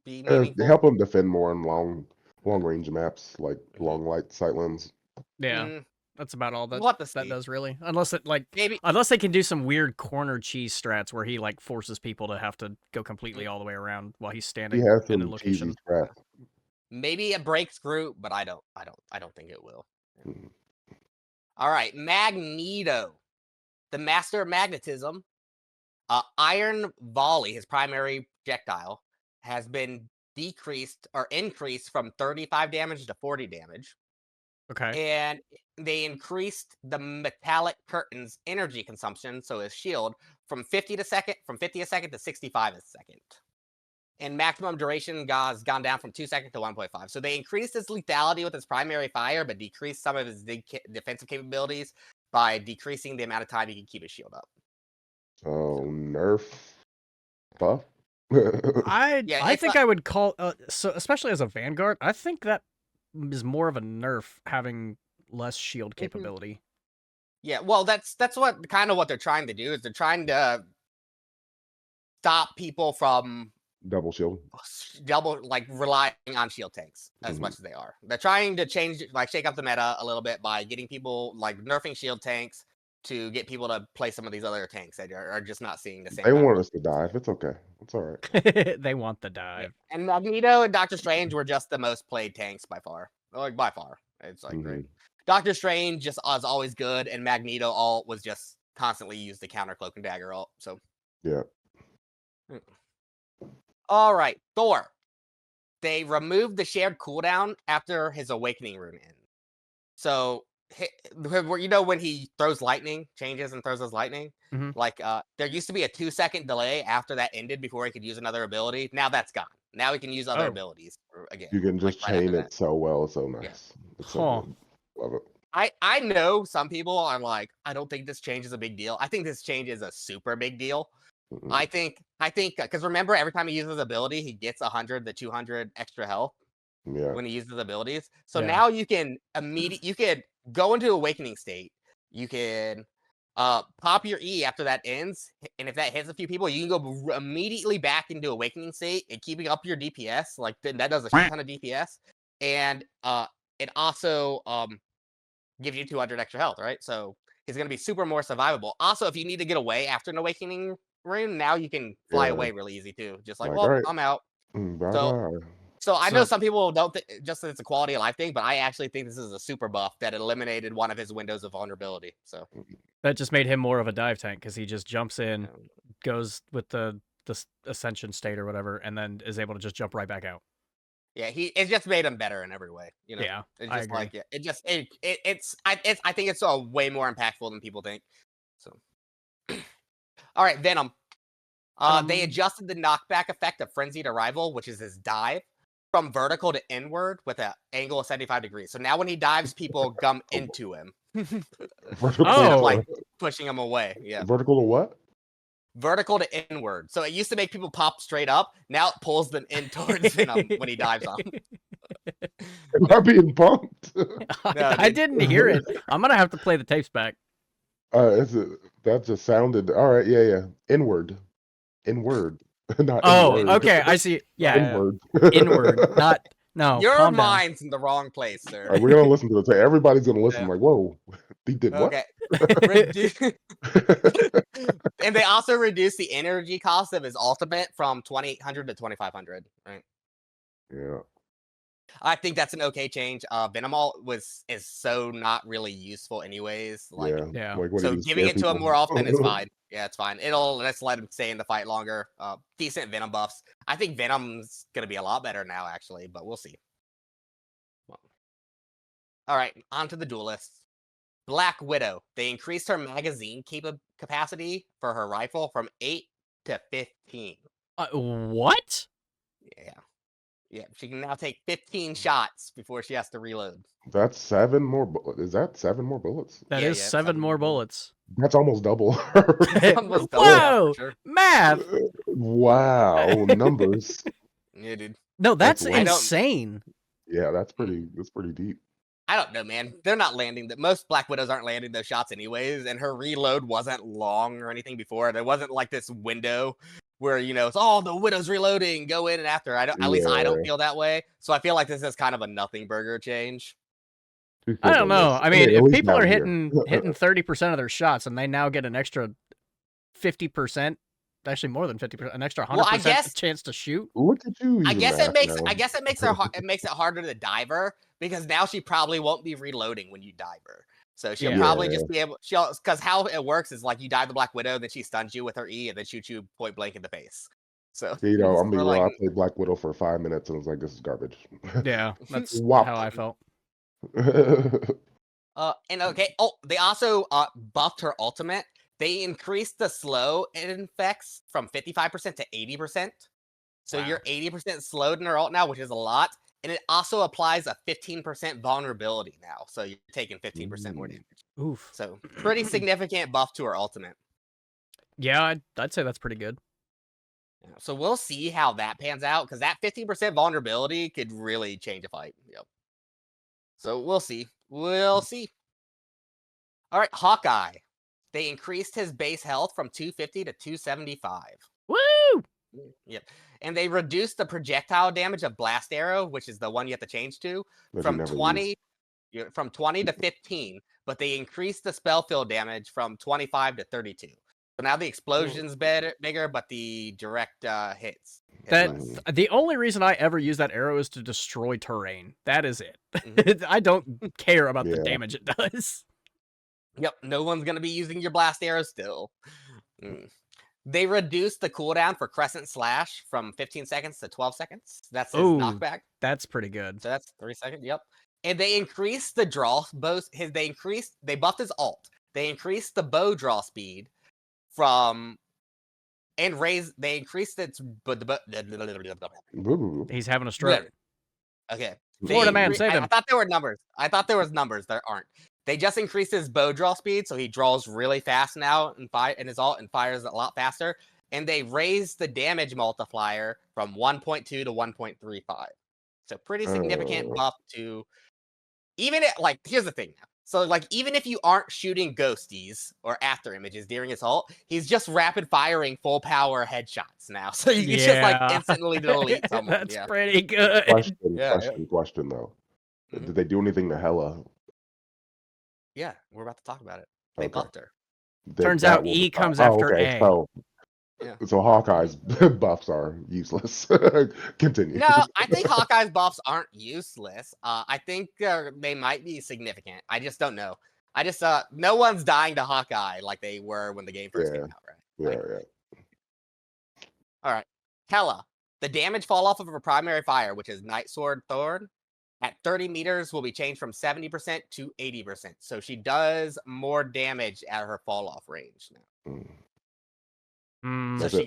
S1: be meaningful.
S2: Help him defend more on long range maps, like long light sight lens.
S3: Yeah. That's about all that does really. Unless unless they can do some weird corner cheese strats where he like forces people to have to go completely all the way around while he's standing in the location.
S1: Maybe it breaks Groot, but I don't think it will. All right, Magneto, the master of magnetism. Iron Volley, his primary projectile, has been decreased or increased from 35 damage to 40 damage.
S3: Okay.
S1: And they increased the metallic curtain's energy consumption, so his shield, from 50 a second to 65 a second. And maximum duration has gone down from 2 seconds to 1.5. So they increased his lethality with his primary fire, but decreased some of his defensive capabilities by decreasing the amount of time he can keep his shield up.
S2: So nerf buff.
S3: I think I would call so especially as a Vanguard, I think that is more of a nerf having less shield capability.
S1: Yeah, well, that's what kind of what they're trying to do is they're trying to stop people from
S2: Double shield.
S1: relying on shield tanks as much as they are. They're trying to shake up the meta a little bit by getting people nerfing shield tanks to get people to play some of these other tanks that are just not seeing the same.
S2: They want us to dive. It's okay. It's all right.
S3: They want the dive.
S1: Yeah. And Magneto and Doctor Strange were just the most played tanks by far. By far. It's great. Doctor Strange just is always good, and Magneto alt was just constantly used to counter Cloak and Dagger alt. So
S2: yeah.
S1: All right, Thor. They removed the shared cooldown after his awakening rune ends. So when he throws lightning, changes and throws his lightning, there used to be a 2-second delay after that ended before he could use another ability. Now that's gone. Now he can use other abilities again.
S2: You can just chain it so well. It's so nice.
S1: Yeah.
S2: It's so good. Love it.
S1: I know some people are like, I don't think this change is a big deal. I think this change is a super big deal. I think because remember, every time he uses his ability, he gets 100 to 200 extra health when he uses abilities. So now you can go into awakening state. You can pop your E after that ends, and if that hits a few people, you can go immediately back into awakening state and keeping up your DPS. That does a shit ton of DPS, and it also gives you 200 extra health, right? So he's going to be super more survivable. Also, if you need to get away after an awakening rune, now you can fly away really easy too. Just
S2: right.
S1: I'm out.
S2: Bye-bye.
S1: So I know some people don't just that it's a quality of life thing, but I actually think this is a super buff that eliminated one of his windows of vulnerability. So
S3: that just made him more of a dive tank because he just jumps in, goes with the ascension state or whatever, and then is able to just jump right back out.
S1: Yeah, it just made him better in every way.
S3: Yeah,
S1: it's just I think it's way more impactful than people think. So, all right, Venom. They adjusted the knockback effect of Frenzied Arrival, which is his dive, from vertical to inward with an angle of 75 degrees. So now when he dives, people come into him.
S2: Vertical
S1: pushing him away. Yeah.
S2: Vertical to what?
S1: Vertical to inward. So it used to make people pop straight up. Now it pulls them in towards Venom when he dives on.
S2: Am I being pumped?
S3: I didn't hear it. I'm gonna have to play the tapes back.
S2: That just sounded all right. Yeah. Inward. Not inward.
S3: Okay. I see. Yeah.
S2: Inward.
S3: Inward. Not. No.
S1: Your mind's in the wrong place, sir.
S2: All right, we're gonna listen to this. Everybody's gonna listen. Like, whoa, he did what?
S1: Okay. And they also reduced the energy cost of his ultimate from 2,800 to 2,500. Right.
S2: Yeah.
S1: I think that's an okay change. Venom Alt is so not really useful anyways.
S3: Yeah.
S1: So giving it to him more often is fine. Yeah, it's fine. It'll just let him stay in the fight longer. Decent Venom buffs. I think Venom's gonna be a lot better now, actually, but we'll see. All right, on to the duelists. Black Widow. They increased her magazine capacity for her rifle from 8 to 15.
S3: What?
S1: Yeah, she can now take 15 shots before she has to reload.
S2: That's 7 more. Is that 7 more bullets?
S3: That is 7 more bullets.
S2: That's almost double.
S3: Whoa, sure. Math.
S2: Wow, numbers.
S1: Yeah, dude.
S3: No, that's insane.
S2: Yeah, that's pretty deep.
S1: I don't know, man. They're not landing that. Most Black Widows aren't landing those shots anyways, and her reload wasn't long or anything before. There wasn't like this window where it's the Widow's reloading, go in and after. At least I don't feel that way. So I feel like this is kind of a nothing burger change.
S3: I don't know. I mean, if people are hitting 30% of their shots and they now get an extra 50% actually more than 50%, an extra 100%
S1: Well, I guess
S3: chance to shoot.
S2: Look at you
S1: I
S2: using
S1: guess
S2: math
S1: it makes
S2: now.
S1: I guess it makes it harder to dive her because now she probably won't be reloading when you dive her. So she'll
S3: Yeah.
S1: probably just be able because how it works is like you dive the Black Widow, then she stuns you with her E and then shoots you point blank in the face. So
S2: You know, I'm
S1: or
S2: being
S1: like
S2: real. I played Black Widow for 5 minutes and I was like, this is garbage.
S3: Yeah, that's
S2: Wop.
S3: how I felt.
S1: and okay, they also buffed her ultimate. They increased the slow it infects from 55% to 80%. So
S3: Wow.
S1: you're 80% slowed in her ult now, which is a lot. And it also applies a 15% vulnerability now. So you're taking 15% more damage.
S3: Oof.
S1: So pretty significant buff to her ultimate.
S3: Yeah, I'd say that's pretty good.
S1: So we'll see how that pans out because that 15% vulnerability could really change a fight. Yep. So we'll see. We'll see. All right, Hawkeye. They increased his base health from 250 to 275.
S3: Woo!
S1: Yep. And they reduced the projectile damage of Blast Arrow, which is the one you have to change to,
S2: That you
S1: from
S2: never
S1: 20 from 20 to 15, but they increased the spell field damage from 25 to 32. So now the explosion's bigger, but the direct hits.
S3: That's the only reason I ever use that arrow is to destroy terrain. That is it. I don't care about the damage it does.
S1: Yep, no one's gonna be using your blast arrow still. They reduced the cooldown for Crescent Slash from 15 seconds to 12 seconds. That's his knockback.
S3: That's pretty good.
S1: So that's 3 seconds. Yep. And they increased the draw both they buffed his ult. They increased the bow draw speed from and they increased its
S3: He's having a stroke.
S1: Okay.
S3: Florida man, save him.
S1: I thought there were numbers. I thought there was numbers. There aren't. They just increased his bow draw speed, so he draws really fast now and his ult and fires a lot faster. And they raised the damage multiplier from 1.2 to 1.35. So pretty significant buff to even like here's the thing. So like even if you aren't shooting ghosties or after images during his ult, he's just rapid firing full power headshots now. So you can just like instantly delete someone.
S3: That's pretty good.
S2: Question though. Did they do anything to Hela?
S1: Yeah, we're about to talk about it. They buffed her.
S3: Turns out E comes after A.
S2: So Hawkeye's buffs are useless. Continue.
S1: No, I think Hawkeye's buffs aren't useless. I think they might be significant. I just don't know. I just no one's dying to Hawkeye like they were when the game first came out, right?
S2: Yeah.
S1: All right. Hela. The damage fall off of her primary fire, which is Night Sword Thorn, at 30 meters will be changed from 70% to 80%. So she does more damage at her fall off range now. So she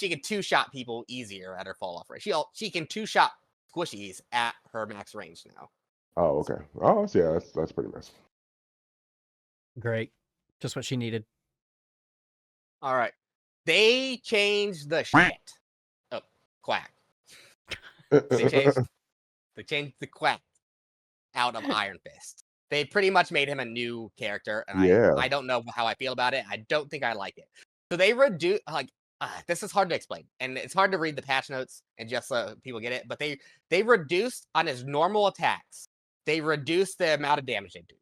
S1: can two-shot people easier at her fall off range. She can two-shot squishies at her max range now.
S2: Oh, okay. Oh, yeah, that's pretty nice.
S3: Great. Just what she needed.
S1: All right. They changed the shit. Oh, Quack. They changed the Quack out of Iron Fist. They pretty much made him a new character, and I don't know how I feel about it. I don't think I like it. So they reduce this is hard to explain, and it's hard to read the patch notes and just so people get it. But they reduced on his normal attacks. They reduced the amount of damage they do,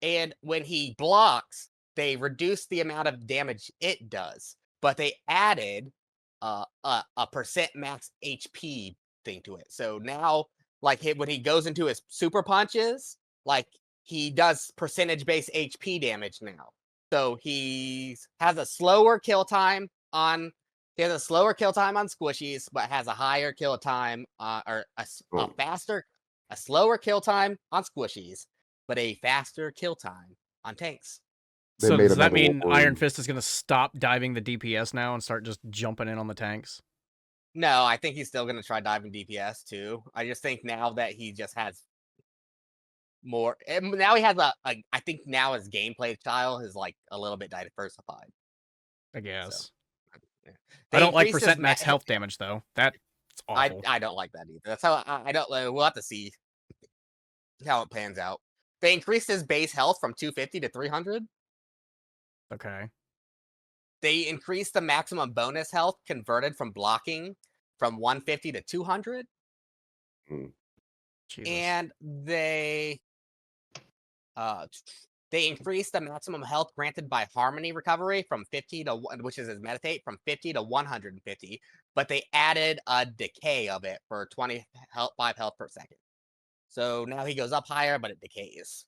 S1: and when he blocks, they reduce the amount of damage it does. But they added a percent max HP thing to it. So now, like when he goes into his super punches, like he does percentage based HP damage now. So he has a slower kill time on squishies, but has a higher kill time or a slower kill time on squishies, but a faster kill time on tanks.
S3: So does that mean Iron Fist is going to stop diving the DPS now and start just jumping in on the tanks?
S1: No, I think he's still going to try diving DPS too. I just think now that he just has more, now he has I think now his gameplay style is like a little bit diversified.
S3: I guess.
S1: So, yeah.
S3: I don't like percent max health damage though. That's awful.
S1: I don't like that either. That's how I don't. We'll have to see how it pans out. They increased his base health from 250 to 300.
S3: Okay.
S1: They increased the maximum bonus health converted from blocking from 150 to 200.
S3: Jesus.
S1: And they They increased the maximum health granted by Harmony Recovery from 50 to, which is his Meditate, from 50 to 150, but they added a decay of it for 5 health per second. So now he goes up higher, but it decays.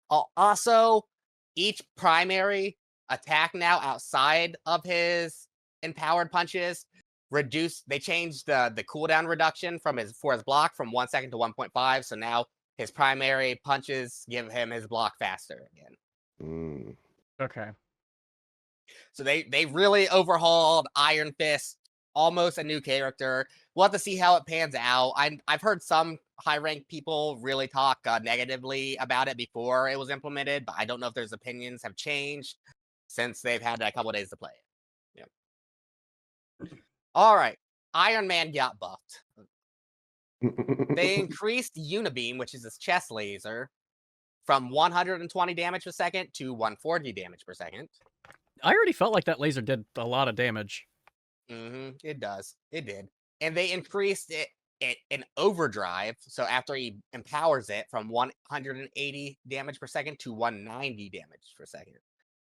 S1: Also, each primary attack now outside of his empowered punches they changed the cooldown reduction for his block from 1 second to 1.5. So now his primary punches give him his block faster again.
S3: Okay.
S1: So they really overhauled Iron Fist, almost a new character. We'll have to see how it pans out. I've heard some high-ranked people really talk negatively about it before it was implemented, but I don't know if their opinions have changed since they've had a couple of days to play it. Yeah. All right, Iron Man got buffed. They increased Unibeam, which is his chest laser, from 120 damage per second to 140 damage per second.
S3: I already felt like that laser did a lot of damage.
S1: It does. It did. And they increased it in overdrive. So after he empowers it, from 180 damage per second to 190 damage per second.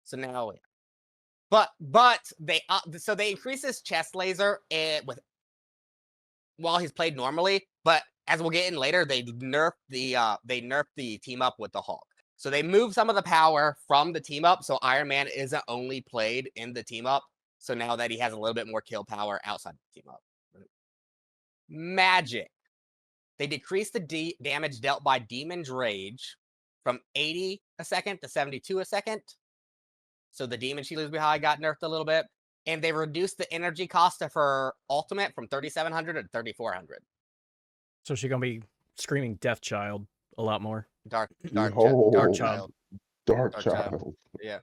S1: So now, but they increase his chest laser while he's played normally. But as we'll get in later, they nerfed the team up with the Hulk. So they moved some of the power from the team up. So Iron Man isn't only played in the team up. So now that he has a little bit more kill power outside the team up. Magic. They decreased the damage dealt by Demon's Rage from 80 a second to 72 a second. So the demon she leaves behind got nerfed a little bit. And they reduced the energy cost of her ultimate from 3,700 to 3,400.
S3: So she's going to be screaming Death Child a lot more.
S1: Dark
S3: Child.
S2: Dark Child.
S1: Yeah.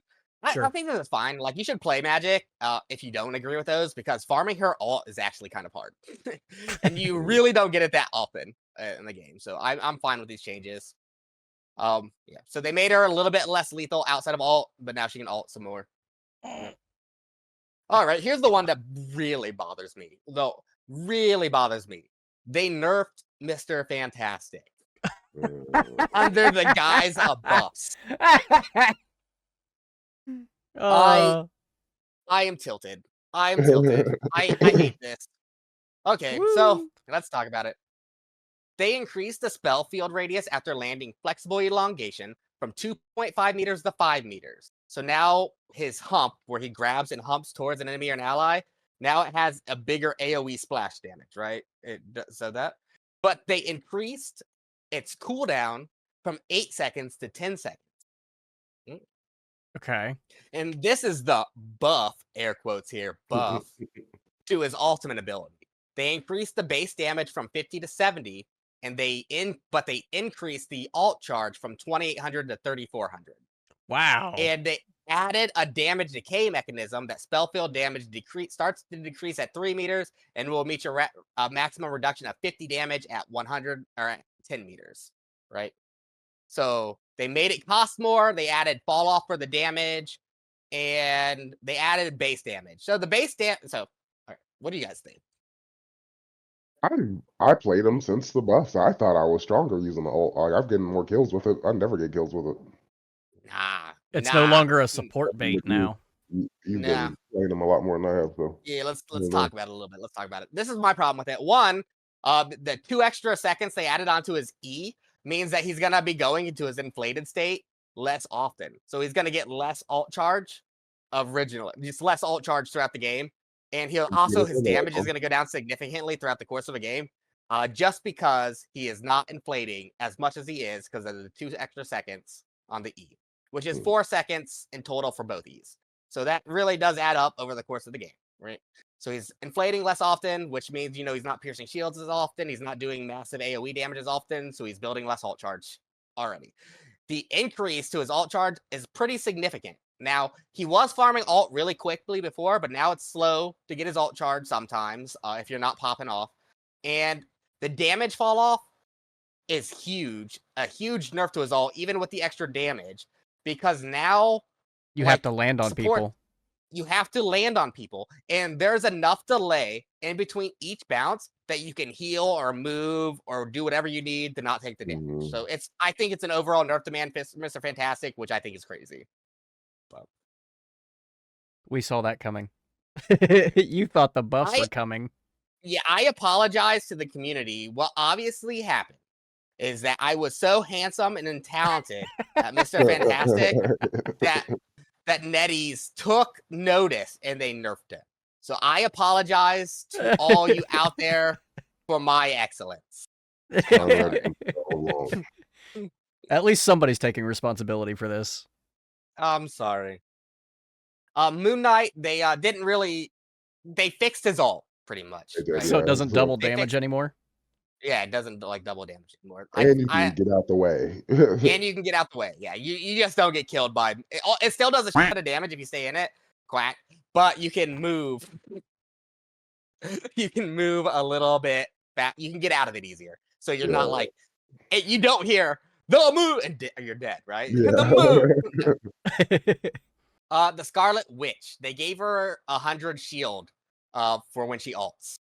S3: Sure.
S1: I think that's fine. Like, you should play Magic if you don't agree with those, because farming her ult is actually kind of hard. And you really don't get it that often in the game. So I'm fine with these changes. Yeah. So they made her a little bit less lethal outside of ult, but now she can ult some more. Yeah. All right, here's the one that really bothers me. They nerfed Mr. Fantastic under the guise of buffs. I am tilted. I hate this. Okay, so let's talk about it. They increased the spell field radius after landing flexible elongation from 2.5 meters to 5 meters. So now his hump, where he grabs and humps towards an enemy or an ally, now it has a bigger AoE splash damage, right? But they increased its cooldown from 8 seconds to 10 seconds.
S3: Okay.
S1: And this is the buff, air quotes here, buff, to his ultimate ability. They increased the base damage from 50 to 70, and they increased the alt charge from 2,800 to 3,400.
S3: Wow.
S1: And they added a damage decay mechanism that spell field damage starts to decrease at 3 meters and will meet your maximum reduction of 50 damage at 100 or at 10 meters, right? So they made it cost more. They added fall off for the damage, and they added base damage. So the base damage. So, all right, what do you guys think?
S2: I played him since the buffs. I thought I was stronger using the ult. Like, I've gotten more kills with it. I never get kills with it.
S1: Nah,
S3: it's no longer a support bait now.
S2: You've been playing him a lot more than I have, though.
S1: Yeah, let's talk about it a little bit. Let's talk about it. This is my problem with it. One, the 2 extra seconds they added onto his E means that he's gonna be going into his inflated state less often. So he's gonna get less alt charge originally, just less alt charge throughout the game. And his damage is gonna go down significantly throughout the course of a game. Just because he is not inflating as much as he is because of the 2 extra seconds on the E, which is 4 seconds in total for both E's. So that really does add up over the course of the game, right? So he's inflating less often, which means, he's not piercing shields as often. He's not doing massive AoE damage as often. So he's building less alt charge already. The increase to his alt charge is pretty significant. Now, he was farming alt really quickly before, but now it's slow to get his alt charge sometimes if you're not popping off. And the damage fall off is huge. A huge nerf to his ult, even with the extra damage. Because now
S3: you have to land on people.
S1: you have to land on people, and there's enough delay in between each bounce that you can heal or move or do whatever you need to not take the damage.
S2: Mhm.
S1: So I think it's an overall nerf to Mr. Fantastic, which I think is crazy. But
S3: We saw that coming. You thought the buffs were coming.
S1: yeah, I apologize to the community. What obviously happened is that I was so handsome and talented at Mr. Fantastic that Netties took notice and they nerfed it. So I apologize to all you out there for my excellence.
S2: I'm ready for so long.
S3: At least somebody's taking responsibility for this.
S1: I'm sorry. Moon Knight, they didn't really. They fixed his ult pretty much.
S2: They did,
S1: Right?
S3: So it
S2: yeah.
S3: doesn't
S2: So-
S3: double
S1: They
S3: damage
S1: fixed-
S3: anymore?
S1: Yeah, it doesn't like double damage anymore.
S2: And you can get out the way.
S1: And you can get out the way. Yeah, you just don't get killed by. It still does a shit of damage if you stay in it. Quack. But you can move. You can move a little bit back. You can get out of it easier. So you're not
S2: Yeah.
S1: like. You don't hear the move and you're dead, right?
S2: Yeah.
S1: The move. The Scarlet Witch. They gave her 100 shield for when she ults.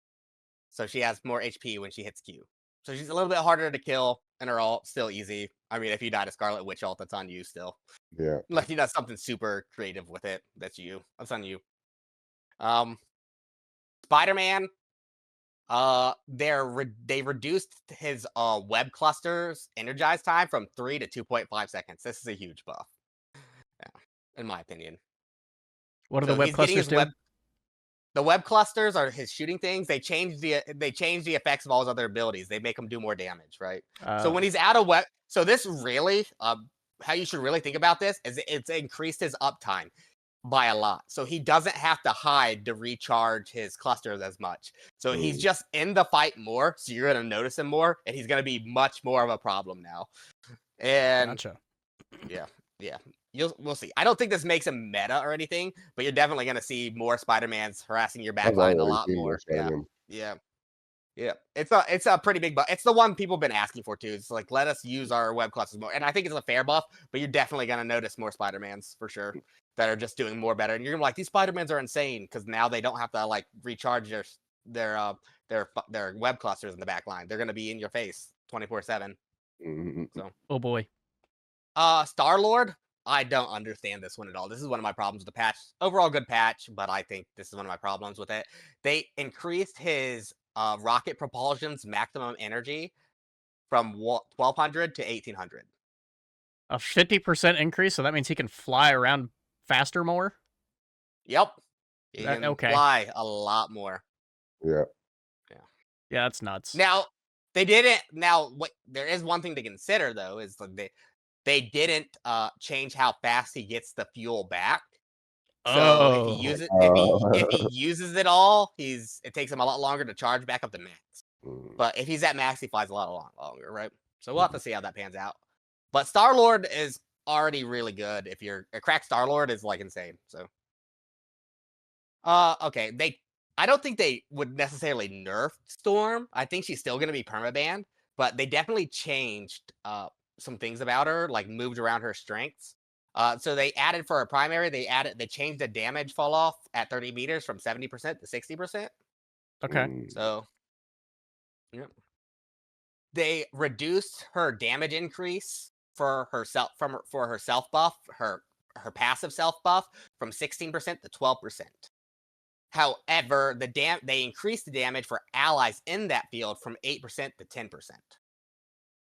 S1: So she has more HP when she hits Q. So she's a little bit harder to kill, and her ult still easy. I mean, if you die to Scarlet Witch ult, that's on you still.
S2: Yeah.
S1: Unless you does something super creative with it, that's you. That's on you. Spider-Man. They reduced his web clusters energized time from 3 to 2.5 seconds. This is a huge buff, in my opinion.
S3: What do
S1: So
S3: the web
S1: he's getting
S3: clusters
S1: his
S3: do?
S1: The web clusters are his shooting things. They change the effects of all his other abilities. They make him do more damage, right? So when he's out of web, so this really, how you should really think about this is it's increased his uptime by a lot. So he doesn't have to hide to recharge his clusters as much. So he's just in the fight more. So you're gonna notice him more, and he's gonna be much more of a problem now. And
S3: Gotcha.
S1: yeah. We'll see. I don't think this makes him meta or anything, but you're definitely going to see more Spider-Mans harassing your
S2: I've
S1: backline a
S2: already
S1: lot
S2: seen
S1: more.
S2: this Spider-Man.
S1: Yeah. It's a pretty big buff. It's the one people have been asking for too. It's like, let us use our web clusters more. And I think it's a fair buff, but you're definitely going to notice more Spider-Mans for sure that are just doing more better. And you're gonna be like, these Spider-Mans are insane because now they don't have to like recharge their web clusters in the back line. They're going to be in your face 24/7. So,
S3: oh boy.
S1: Star-Lord. I don't understand this one at all. This is one of my problems with the patch. Overall, good patch, but I think this is one of my problems with it. They increased his rocket propulsion's maximum energy from 1,200 to 1,800.
S3: A 50% increase, so that means he can fly around faster more?
S1: Yep. He can fly a lot more.
S2: Yeah.
S3: Yeah, that's nuts.
S1: Now, they didn't. Now, there is one thing to consider, though, is like they didn't change how fast he gets the fuel back. So if he uses it all, it takes him a lot longer to charge back up to max. But if he's at max, he flies a lot longer, right? So we'll have to see how that pans out. But Star-Lord is already really good. If you're a crack Star-Lord is like insane. So okay, I don't think they would necessarily nerf Storm. I think she's still gonna be permabanned, but they definitely changed some things about her, like moved around her strengths. So they added for her primary, they changed the damage fall off at 30 meters from 70% to 60%.
S3: Okay.
S1: So, yep. They reduced her damage increase for herself for her self buff, her passive self buff from 16% to 12%. However, they increased the damage for allies in that field from 8% to 10%.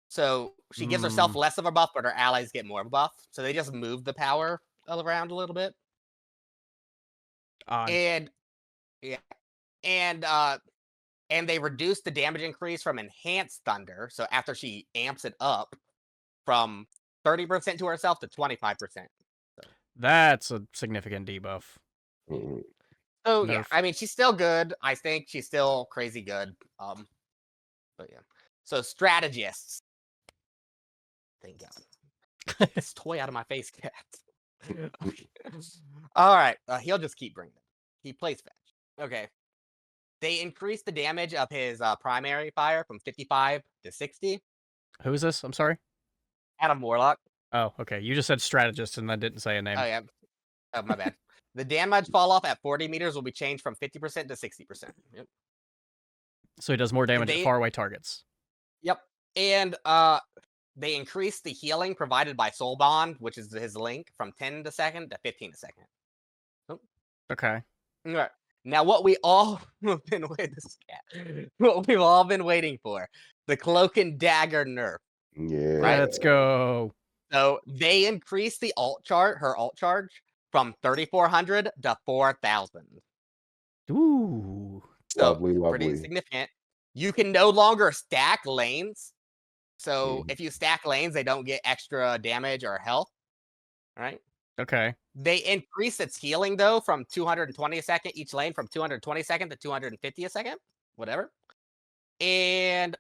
S1: So she gives herself less of a buff, but her allies get more of a buff. So they just moved the power around a little bit. And they reduced the damage increase from enhanced thunder. So after she amps it up from 30% to herself to 25%. So.
S3: That's a significant debuff.
S1: So yeah, I mean she's still good. I think she's still crazy good. But yeah. So strategists. Thank God. This toy out of my face, cat. All right. He'll just keep bringing it. He plays fetch. Okay. They increased the damage of his primary fire from 55 to 60.
S3: Who is this? I'm sorry.
S1: Adam Warlock.
S3: Oh, okay. You just said strategist and then didn't say a name.
S1: Oh yeah. Oh, my bad. The damage fall off at 40 meters will be changed from 50% to 60%. Yep.
S3: So he does more damage at
S1: they-
S3: faraway targets.
S1: Yep. And they increase the healing provided by Soul Bond, which is his link, from 10 a second to 15 a second.
S3: Okay.
S1: All right. Now, what we all have been what we've all been waiting for, the Cloak and Dagger nerf.
S2: Yeah.
S1: Right.
S3: Let's go.
S1: So they increased the her alt charge from 3,400 to 4,000.
S3: Ooh.
S1: So
S2: Lovely,
S1: pretty
S2: lovely.
S1: significant. You can no longer stack lanes. So
S2: Mhm.
S1: if you stack lanes, they don't get extra damage or health. Right.
S3: Okay.
S1: They increased its healing though from 220 a second each lane, from 220 a second to 250 a second, whatever. And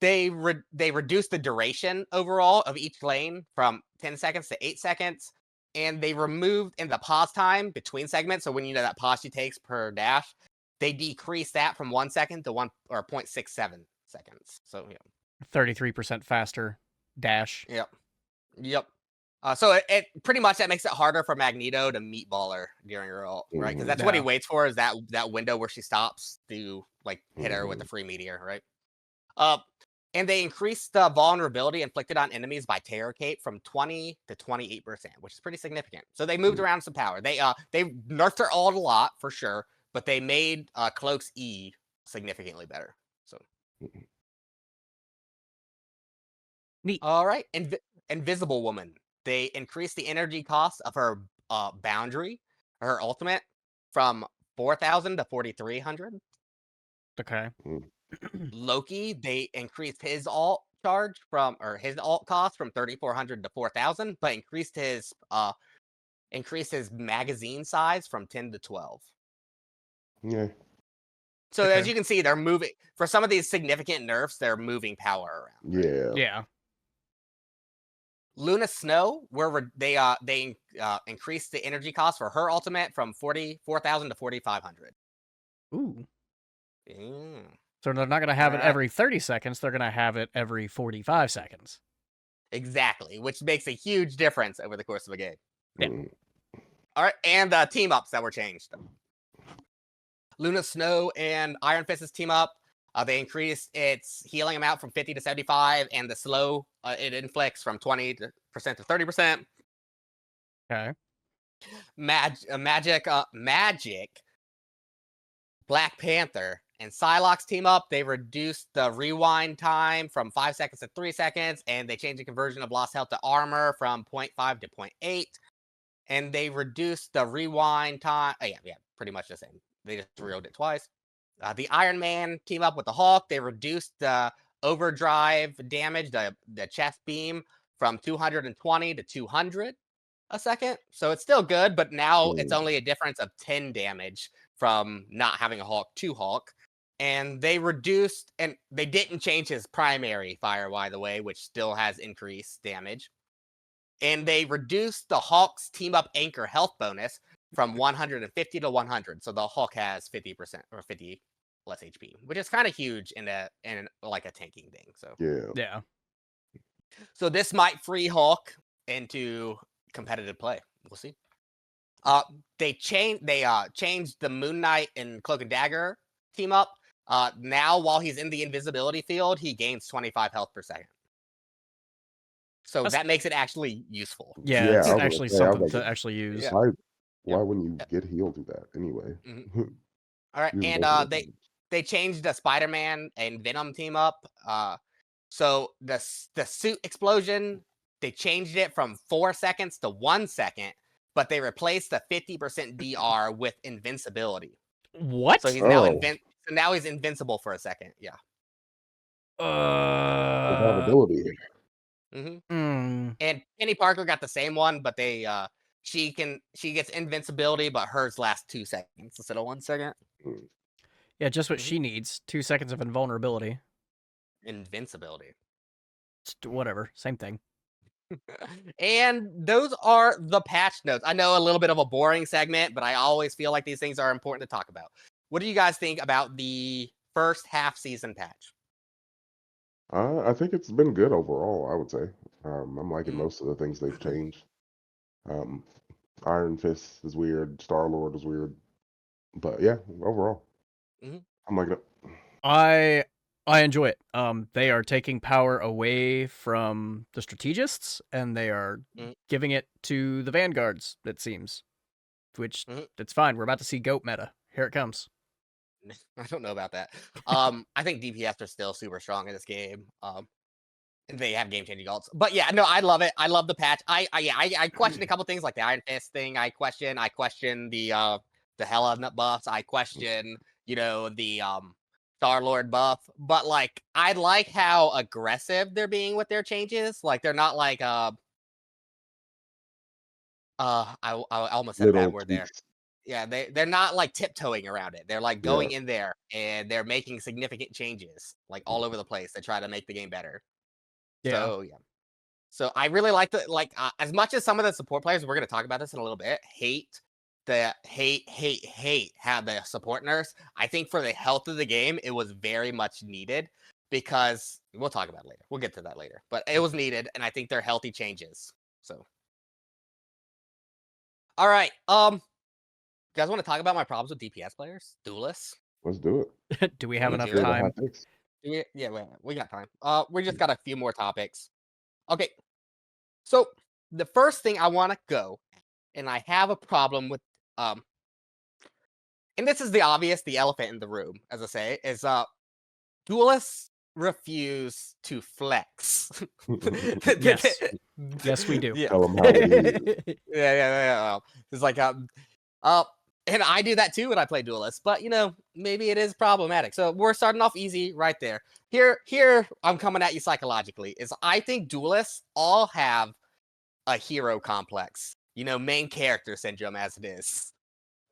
S1: they reduced the duration overall of each lane from 10 seconds to 8 seconds, and they removed in the pause time between segments. So when you know that pause she takes per dash, they decreased that from 1 second to 0.67 seconds. So yeah.
S3: 33% faster dash.
S1: Yep. So it pretty much that makes it harder for Magneto to meatball her during her ult, right? Because that's what he
S3: Yeah.
S1: waits for, is that window where she stops to like hit her with the free meteor, right? And they increased the vulnerability inflicted on enemies by Terror Cape from 20 to 28%, which is pretty significant. So they moved around some power. They nerfed her ult a lot for sure, but they made Cloak's E significantly better. So
S3: Neat.
S1: all right, Invisible Woman. They increased the energy cost of her boundary, her ultimate, from 4,000 to 4,300.
S3: Okay.
S1: Loki, they increased his alt charge his alt cost from 3,400 to 4,000, but increased his magazine size from 10 to 12.
S2: Yeah.
S1: So
S3: Okay.
S1: as you can see, they're moving for some of these significant nerfs. They're moving power around. Right?
S2: Yeah.
S3: Yeah.
S1: Luna Snow, where they increased the energy cost for her ultimate from 44,000 to 4,500.
S3: Ooh.
S1: Mm.
S3: So they're not going to have it
S1: Alright.
S3: every 30 seconds. They're going to have it every 45 seconds.
S1: Exactly, which makes a huge difference over the course of a game.
S3: Yeah.
S1: All right, and the team ups that were changed. Luna Snow and Iron Fist's team up. They increased its healing amount from 50 to 75, and the slow it inflicts from 20% to 30%.
S3: Okay.
S1: Magic, Black Panther, and Psylocke's team up. They reduced the rewind time from 5 seconds to 3 seconds, and they changed the conversion of lost health to armor from 0.5 to 0.8. And they reduced the rewind time. Yeah, pretty much the same. They just reloaded it twice. The Iron Man team up with the Hulk. They reduced the overdrive damage, the chest beam, from 220 to 200 a second. So it's still good, but now it's only a difference of 10 damage from not having a Hulk to Hulk. And they reduced, and they didn't change his primary fire, by the way, which still has increased damage. And they reduced the Hulk's team up anchor health bonus from 150 to 100. So the Hulk has 50% or 50 less HP, which is kind of huge in like a tanking thing. So
S3: Yeah.
S1: So this might free Hulk into competitive play. We'll see. They changed the Moon Knight and Cloak and Dagger team up. Now while he's in the invisibility field, he gains 25 health per second. So that makes it actually useful.
S3: Yeah,
S2: Yeah,
S3: it's
S2: I was gonna
S3: actually
S2: say, I was
S3: something
S2: like,
S3: to actually use.
S1: Yeah.
S2: Why wouldn't you get healed to that anyway?
S1: All right,
S2: Use
S1: and
S2: both of
S1: they
S2: them.
S1: they changed the Spider-Man and Venom team up. So the suit explosion, they changed it from 4 seconds to 1 second, but they replaced the 50% DR with invincibility.
S3: What?
S1: So he's now
S2: Oh.
S1: he's invincible for a second. Yeah.
S2: Survivability.
S1: And Penny Parker got the same one, but she gets invincibility, but hers lasts 2 seconds instead of 1 second.
S3: Yeah, just what she needs. 2 seconds of invulnerability.
S1: Invincibility.
S3: Whatever, same thing.
S1: And those are the patch notes. I know a little bit of a boring segment, but I always feel like these things are important to talk about. What do you guys think about the first half season patch?
S2: I think it's been good overall, I would say. I'm liking most of the things they've changed. Iron Fist is weird. Star Lord is weird. But yeah, overall, I'm liking it.
S3: I enjoy it. They are taking power away from the strategists, and they are giving it to the vanguards. It seems, which it's fine. We're about to see goat meta. Here it comes.
S1: I don't know about that. I think DPS are still super strong in this game. They have game-changing ults. But yeah, no, I love it. I love the patch. I question a couple things like the Iron Fist thing. I question the Hela nut buffs. I question, the Star-Lord buff. But like, I like how aggressive they're being with their changes. Like, they're not like I almost said a bad
S2: Little
S1: word there.
S2: tweaks.
S1: Yeah, they're not like tiptoeing around it. They're like going in there and they're making significant changes like all over the place to try to make the game better.
S3: Yeah.
S1: So yeah. So I really like as much as some of the support players, we're gonna talk about this in a little bit, hate how the support nerfs. I think for the health of the game, it was very much needed because we'll talk about it later. We'll get to that later. But it was needed, and I think they're healthy changes. So all right. You guys want to talk about my problems with DPS players? Duelists?
S2: Let's do it.
S3: Do we have enough
S1: do it.
S3: time?
S1: Yeah, we got time. We just got a few more topics. Okay. So the first thing I want to go, and I have a problem with, and this is the obvious, the elephant in the room, as I say, is duelists refuse to flex.
S3: Yes. Yes, we do.
S1: Yeah.
S2: Tell them how it is.
S1: Yeah. It's like and I do that too when I play duelists, but maybe it is problematic. So we're starting off easy right there. Here I'm coming at you psychologically. Is I think duelists all have a hero complex, main character syndrome as it is.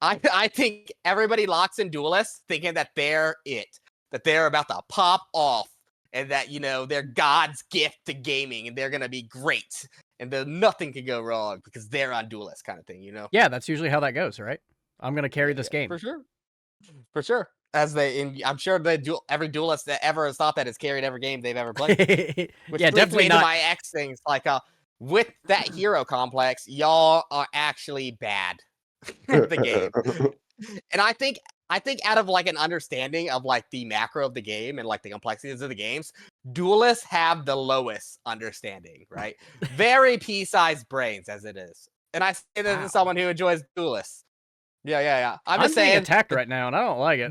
S1: I think everybody locks in duelists thinking that they're it, that they're about to pop off, and that they're God's gift to gaming, and they're gonna be great, and then nothing can go wrong because they're on duelist kind of thing,
S3: Yeah, that's usually how that goes, right? I'm gonna carry this game
S1: for sure. I'm sure every duelist that ever has thought that has carried every game they've ever played. Which
S3: yeah, definitely not.
S1: My ex things like with that hero complex, y'all are actually bad at the game. And I think out of like an understanding of like the macro of the game and like the complexities of the games, duelists have the lowest understanding, right? Very pea-sized brains as it is. And I say this as someone who enjoys duelists. Yeah. I'm just saying,
S3: being attacked right now, and I don't like it.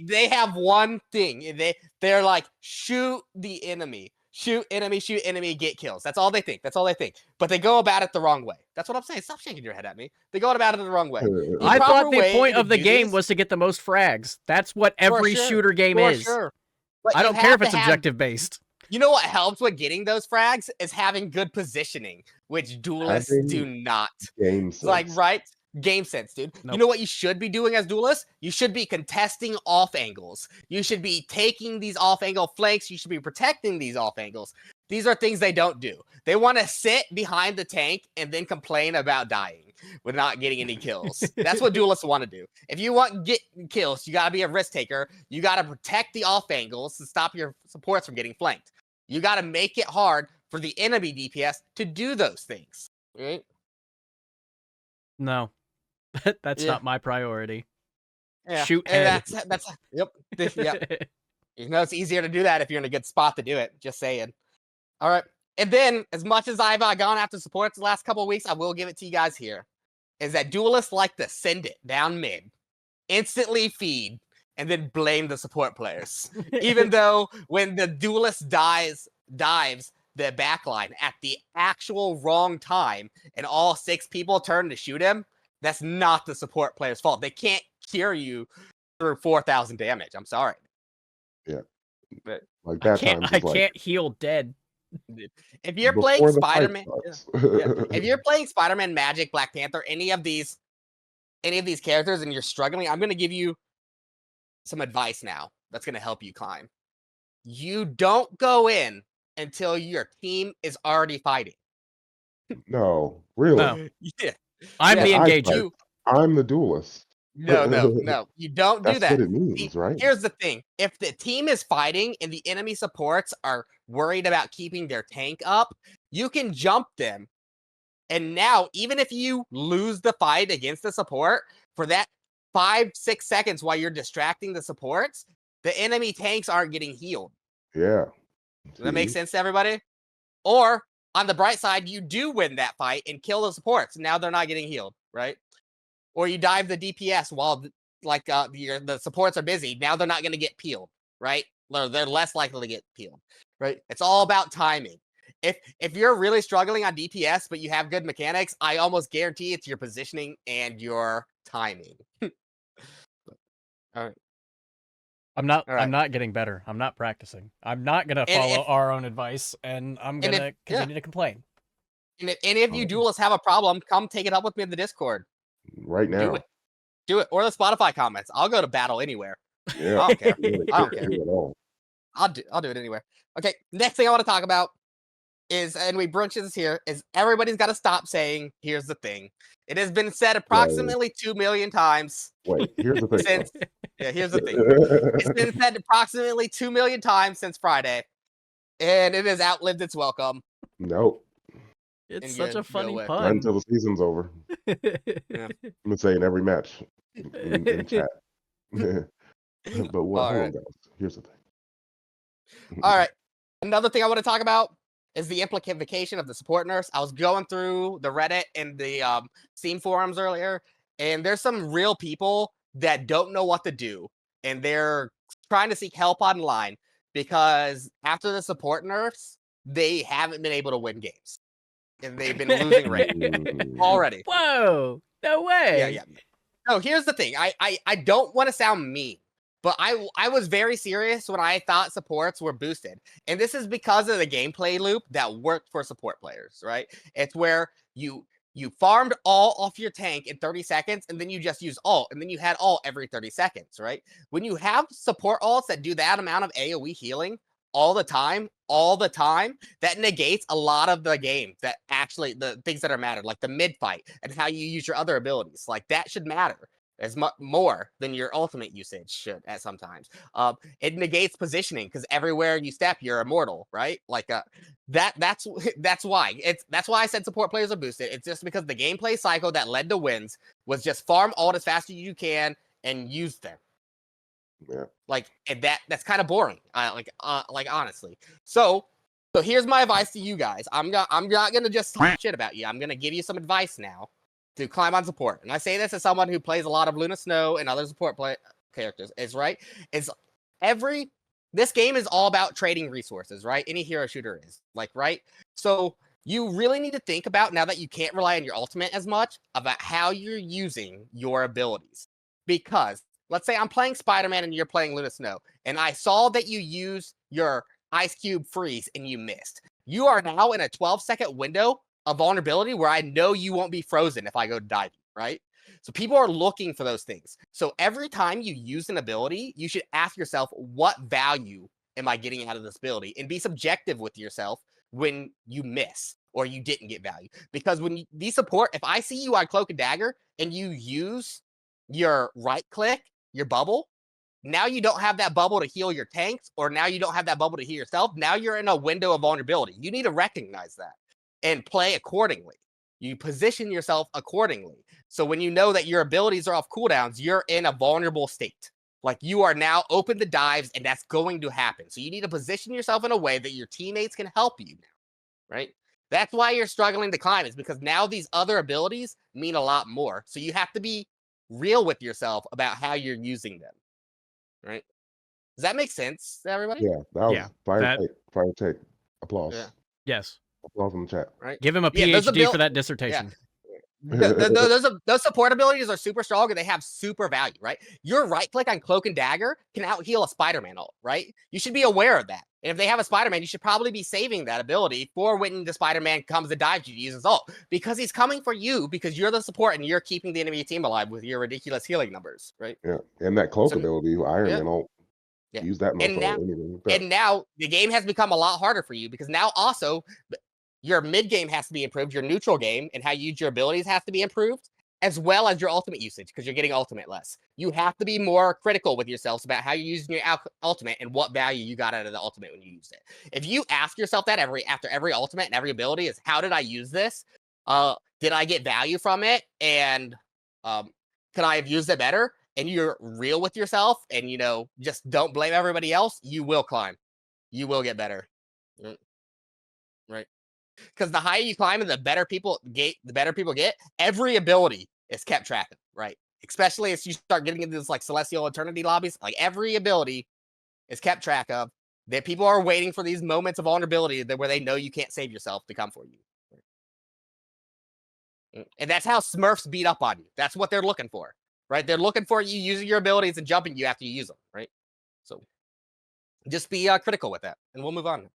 S1: They have one thing. They're like, shoot the enemy. Shoot enemy, get kills. That's all they think. But they go about it the wrong way. That's what I'm saying. Stop shaking your head at me. They go about it the wrong way.
S3: I thought the point of the game was to get the most frags. That's what every shooter game is.
S1: Sure.
S3: I don't care if it's objective based.
S1: You know what helps with getting those frags is having good positioning, which duelists do not.
S2: Game sense.
S1: Like, right? Game sense, dude. Nope. You know what you should be doing as duelists? You should be contesting off angles. You should be taking these off angle flanks. You should be protecting these off angles. These are things they don't do. They want to sit behind the tank and then complain about dying with not getting any kills. That's what duelists want to do. If you want to get kills, you got to be a risk taker. You got to protect the off angles to stop your supports from getting flanked. You got to make it hard for the enemy DPS to do those things. Right?
S3: No. That's not my priority.
S1: Yeah.
S3: Shoot
S1: head. That's yep. It's easier to do that if you're in a good spot to do it. Just saying. All right. And then, as much as I've gone after supports the last couple of weeks, I will give it to you guys here. Is that duelists like to send it down mid, instantly feed, and then blame the support players. Even though when the duelist dives the backline at the actual wrong time and all 6 people turn to shoot him, that's not the support player's fault. They can't cure you through 4,000 damage. I'm sorry.
S2: Yeah.
S1: But
S2: like that
S3: I can't heal dead.
S1: If you're playing Spider-Man, if you're playing Spider-Man, Magic, Black Panther, any of these characters and you're struggling, I'm going to give you some advice now that's going to help you climb. You don't go in until your team is already fighting.
S2: No, really?
S3: No. Yeah. I'm the engager.
S2: I'm the duelist.
S1: No. You don't do that.
S2: That's what it means, right?
S1: Here's the thing. If the team is fighting and the enemy supports are worried about keeping their tank up, you can jump them And now, even if you lose the fight against the support, for that 5-6 seconds while you're distracting the supports, the enemy tanks aren't getting healed.
S2: Yeah.
S1: Does that make
S2: See?
S1: sense to everybody? Or on the bright side, you do win that fight and kill the supports. Now they're not getting healed, right? Or you dive the DPS while the supports are busy. Now they're not going to get peeled, right? They're less likely to get peeled, right? It's all about timing. If you're really struggling on DPS but you have good mechanics, I almost guarantee it's your positioning and your timing. All right.
S3: I'm not.
S1: All right.
S3: I'm not getting better. I'm not practicing. I'm not gonna follow our own advice, and I'm gonna continue to complain.
S1: And if any of you duelists have a problem, come take it up with me in the Discord.
S2: Right now.
S1: Do it. Or the Spotify comments. I'll go to battle anywhere.
S2: Yeah.
S1: I don't care.
S2: Really
S1: I don't
S2: can't
S1: care.
S2: do it all.
S1: I'll do it anywhere. Okay, next thing I want to talk about is, and we brunch this here, is everybody's got to stop saying, here's the thing. It has been said approximately 2 million times.
S2: Wait, here's the thing.
S1: Here's the thing. It's been said approximately 2 million times since Friday, and it has outlived its welcome.
S2: Nope.
S3: It's such a funny pun.
S2: Not until the season's over.
S1: Yeah.
S2: I'm gonna say in every match in chat. But what? Hold on, guys. Here's the thing.
S1: All right. Another thing I want to talk about is the implication of the support nurse. I was going through the Reddit and the Steam forums earlier, and there's some real people that don't know what to do, and they're trying to seek help online because after the support nerfs, they haven't been able to win games, and they've been losing rate already.
S3: Whoa! No way.
S1: Yeah. No, here's the thing. I don't want to sound mean, but I was very serious when I thought supports were boosted. And this is because of the gameplay loop that worked for support players, right? It's where you farmed all off your tank in 30 seconds, and then you just use ult, and then you had ult every 30 seconds, right? When you have support ults that do that amount of AoE healing all the time, that negates a lot of the game, that actually, the things that are mattered, like the mid fight and how you use your other abilities. Like, that should matter as much more than your ultimate usage should at sometimes. It negates positioning because everywhere you step, you're immortal, right? Like that's why I said support players are boosted. It's just because the gameplay cycle that led to wins was just farm ult as fast as you can and use them.
S2: Yeah.
S1: Like, and that's kind of boring. Like honestly. So here's my advice to you guys. I'm not gonna just talk shit about you. I'm gonna give you some advice now to climb on support. And I say this as someone who plays a lot of Luna Snow and other support characters. This game is all about trading resources, right? Any hero shooter is, like, right? So you really need to think about, now that you can't rely on your ultimate as much, about how you're using your abilities. Because let's say I'm playing Spider-Man and you're playing Luna Snow, and I saw that you use your Ice Cube freeze and you missed. You are now in a 12-second window of vulnerability where I know you won't be frozen if I go diving, right? So people are looking for those things. So every time you use an ability, you should ask yourself, what value am I getting out of this ability? And be subjective with yourself when you miss or you didn't get value. Because when these support, if I see you on Cloak and Dagger and you use your right click, your bubble, now you don't have that bubble to heal your tanks, or now you don't have that bubble to heal yourself. Now you're in a window of vulnerability. You need to recognize that and play accordingly. You position yourself accordingly. So when you know that your abilities are off cooldowns, you're in a vulnerable state. Like, you are now open to dives, and that's going to happen. So you need to position yourself in a way that your teammates can help you now, right? That's why you're struggling to climb, is because now these other abilities mean a lot more. So you have to be real with yourself about how you're using them, right? Does that make sense to everybody?
S2: Yeah, that was fire take. Applause.
S1: Yeah.
S3: Yes.
S2: Applause in the chat.
S1: Right.
S3: Give him a PhD for that dissertation.
S1: Those support abilities are super strong and they have super value, right? Your right click on Cloak and Dagger can out heal a Spider-Man ult, right? You should be aware of that. And if they have a Spider-Man, you should probably be saving that ability for when the Spider-Man comes and dives you to use his ult, because he's coming for you, because you're the support and you're keeping the enemy team alive with your ridiculous healing numbers, right?
S2: Yeah, and that Cloak ability, Iron Man ult.
S1: Yeah.
S2: Use that
S1: and now the game has become a lot harder for you, because now also your mid game has to be improved, your neutral game and how you use your abilities has to be improved, as well as your ultimate usage, because you're getting ultimate less. You have to be more critical with yourselves about how you're using your ultimate and what value you got out of the ultimate when you used it. If you ask yourself that after every ultimate and every ability is, how did I use this? Did I get value from it? And could I have used it better? And you're real with yourself, and just don't blame everybody else. You will climb. You will get better. Right? Because the higher you climb and the better people get, every ability is kept track of, right? Especially as you start getting into this like celestial eternity lobbies, like every ability is kept track of. That people are waiting for these moments of vulnerability where they know you can't save yourself to come for you. And that's how Smurfs beat up on you. That's what they're looking for, right? They're looking for you using your abilities and jumping you after you use them, right? So just be critical with that, and we'll move on.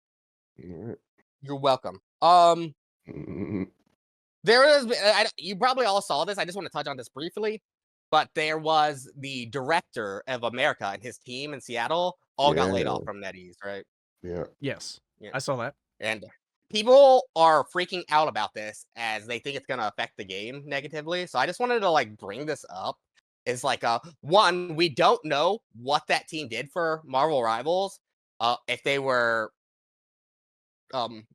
S2: Alright.
S1: You're welcome.
S2: Mhm.
S1: There is. You probably all saw this. I just want to touch on this briefly. But there was the director of America and his team in Seattle all got laid
S2: Yeah.
S1: off from NetEase, right?
S2: Yeah.
S3: Yes,
S1: Yeah.
S3: I saw that.
S1: And people are freaking out about this as they think it's going to affect the game negatively. So I just wanted to like bring this up. Is like one, we don't know what that team did for Marvel Rivals. If they were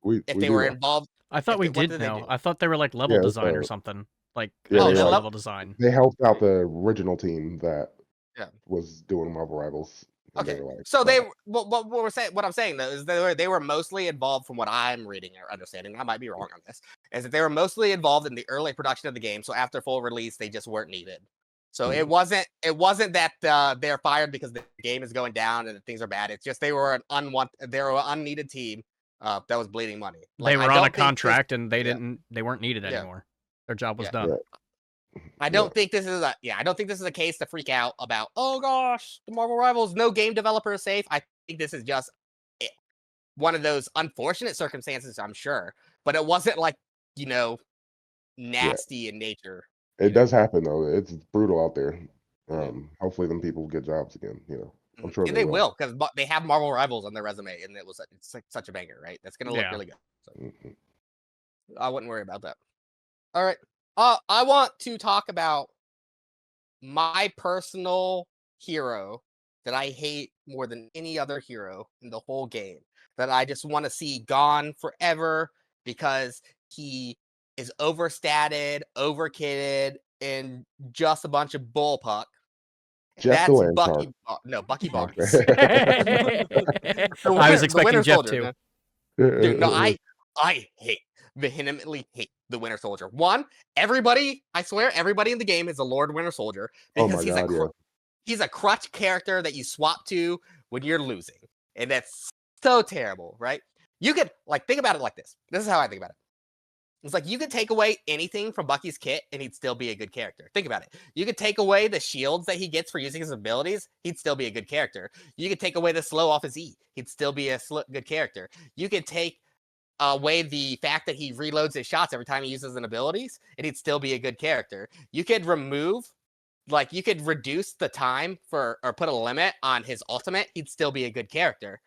S2: We
S1: if
S2: we
S1: they
S2: do
S1: were
S2: know.
S1: involved.
S3: I thought we
S1: What
S3: did
S1: did they
S3: know.
S1: do?
S3: I thought they were like level
S2: Yeah, it's
S3: design or something. Like
S2: Yeah,
S1: Oh,
S2: they
S1: is it
S2: like
S3: level design.
S2: they helped out the original team that
S1: Yeah.
S2: was doing Marvel Rivals, and they
S1: Okay,
S2: were like,
S1: so
S2: "Bye-bye."
S1: what I'm saying though is they were mostly involved, from what I'm reading or understanding. I might be wrong on this. Is that they were mostly involved in the early production of the game. So after full release, they just weren't needed. So it wasn't that they're fired because the game is going down and things are bad. It's just they were an unneeded team that was bleeding money.
S3: They
S1: Like,
S3: were
S1: I
S3: on a
S1: don't think this-
S3: contract and they
S1: yeah,
S3: they weren't needed
S1: yeah,
S3: anymore. Their job was
S1: yeah.
S3: done.
S1: I
S2: Yeah.
S1: don't think this is a case to freak out about. Oh gosh, the Marvel Rivals, no game developer is safe. I think this is just one of those unfortunate circumstances, I'm sure, but it wasn't like
S2: Yeah.
S1: nasty in nature.
S2: It does happen though. It's brutal out there.
S1: Yeah.
S2: Hopefully them people get jobs again, I'm sure
S1: And
S2: they
S1: they
S2: will.
S1: will, because they have Marvel Rivals on their resume, and it's like such a banger, right? That's gonna look
S3: Yeah.
S1: really good. So
S2: Mhm.
S1: I wouldn't worry about that. All right. I want to talk about my personal hero that I hate more than any other hero in the whole game, that I just want to see gone forever because he is overstated, overkitted, and just a bunch of bullpuck.
S2: Jeff the
S1: That's
S2: Land Shark.
S1: Bucky Barnes.
S2: Okay.
S3: I was
S1: The
S3: expecting
S1: Winter
S3: Jeff
S1: Soldier,
S3: too.
S1: man. Dude, no, I vehemently hate the Winter Soldier. One, I swear, everybody in the game is a Lord Winter Soldier
S2: Oh
S1: because
S2: my god, yeah.
S1: he's a crutch character that you swap to when you're losing, and that's so terrible, right? You could think about it like this. This is how I think about it. It's like you could take away anything from Bucky's kit and he'd still be a good character. Think about it. You could take away the shields that he gets for using his abilities, he'd still be a good character. You could take away the slow off his E, he'd still be a good character. You could take away the fact that he reloads his shots every time he uses an abilities, and he'd still be a good character. You could you could reduce the time or put a limit on his ultimate, he'd still be a good character.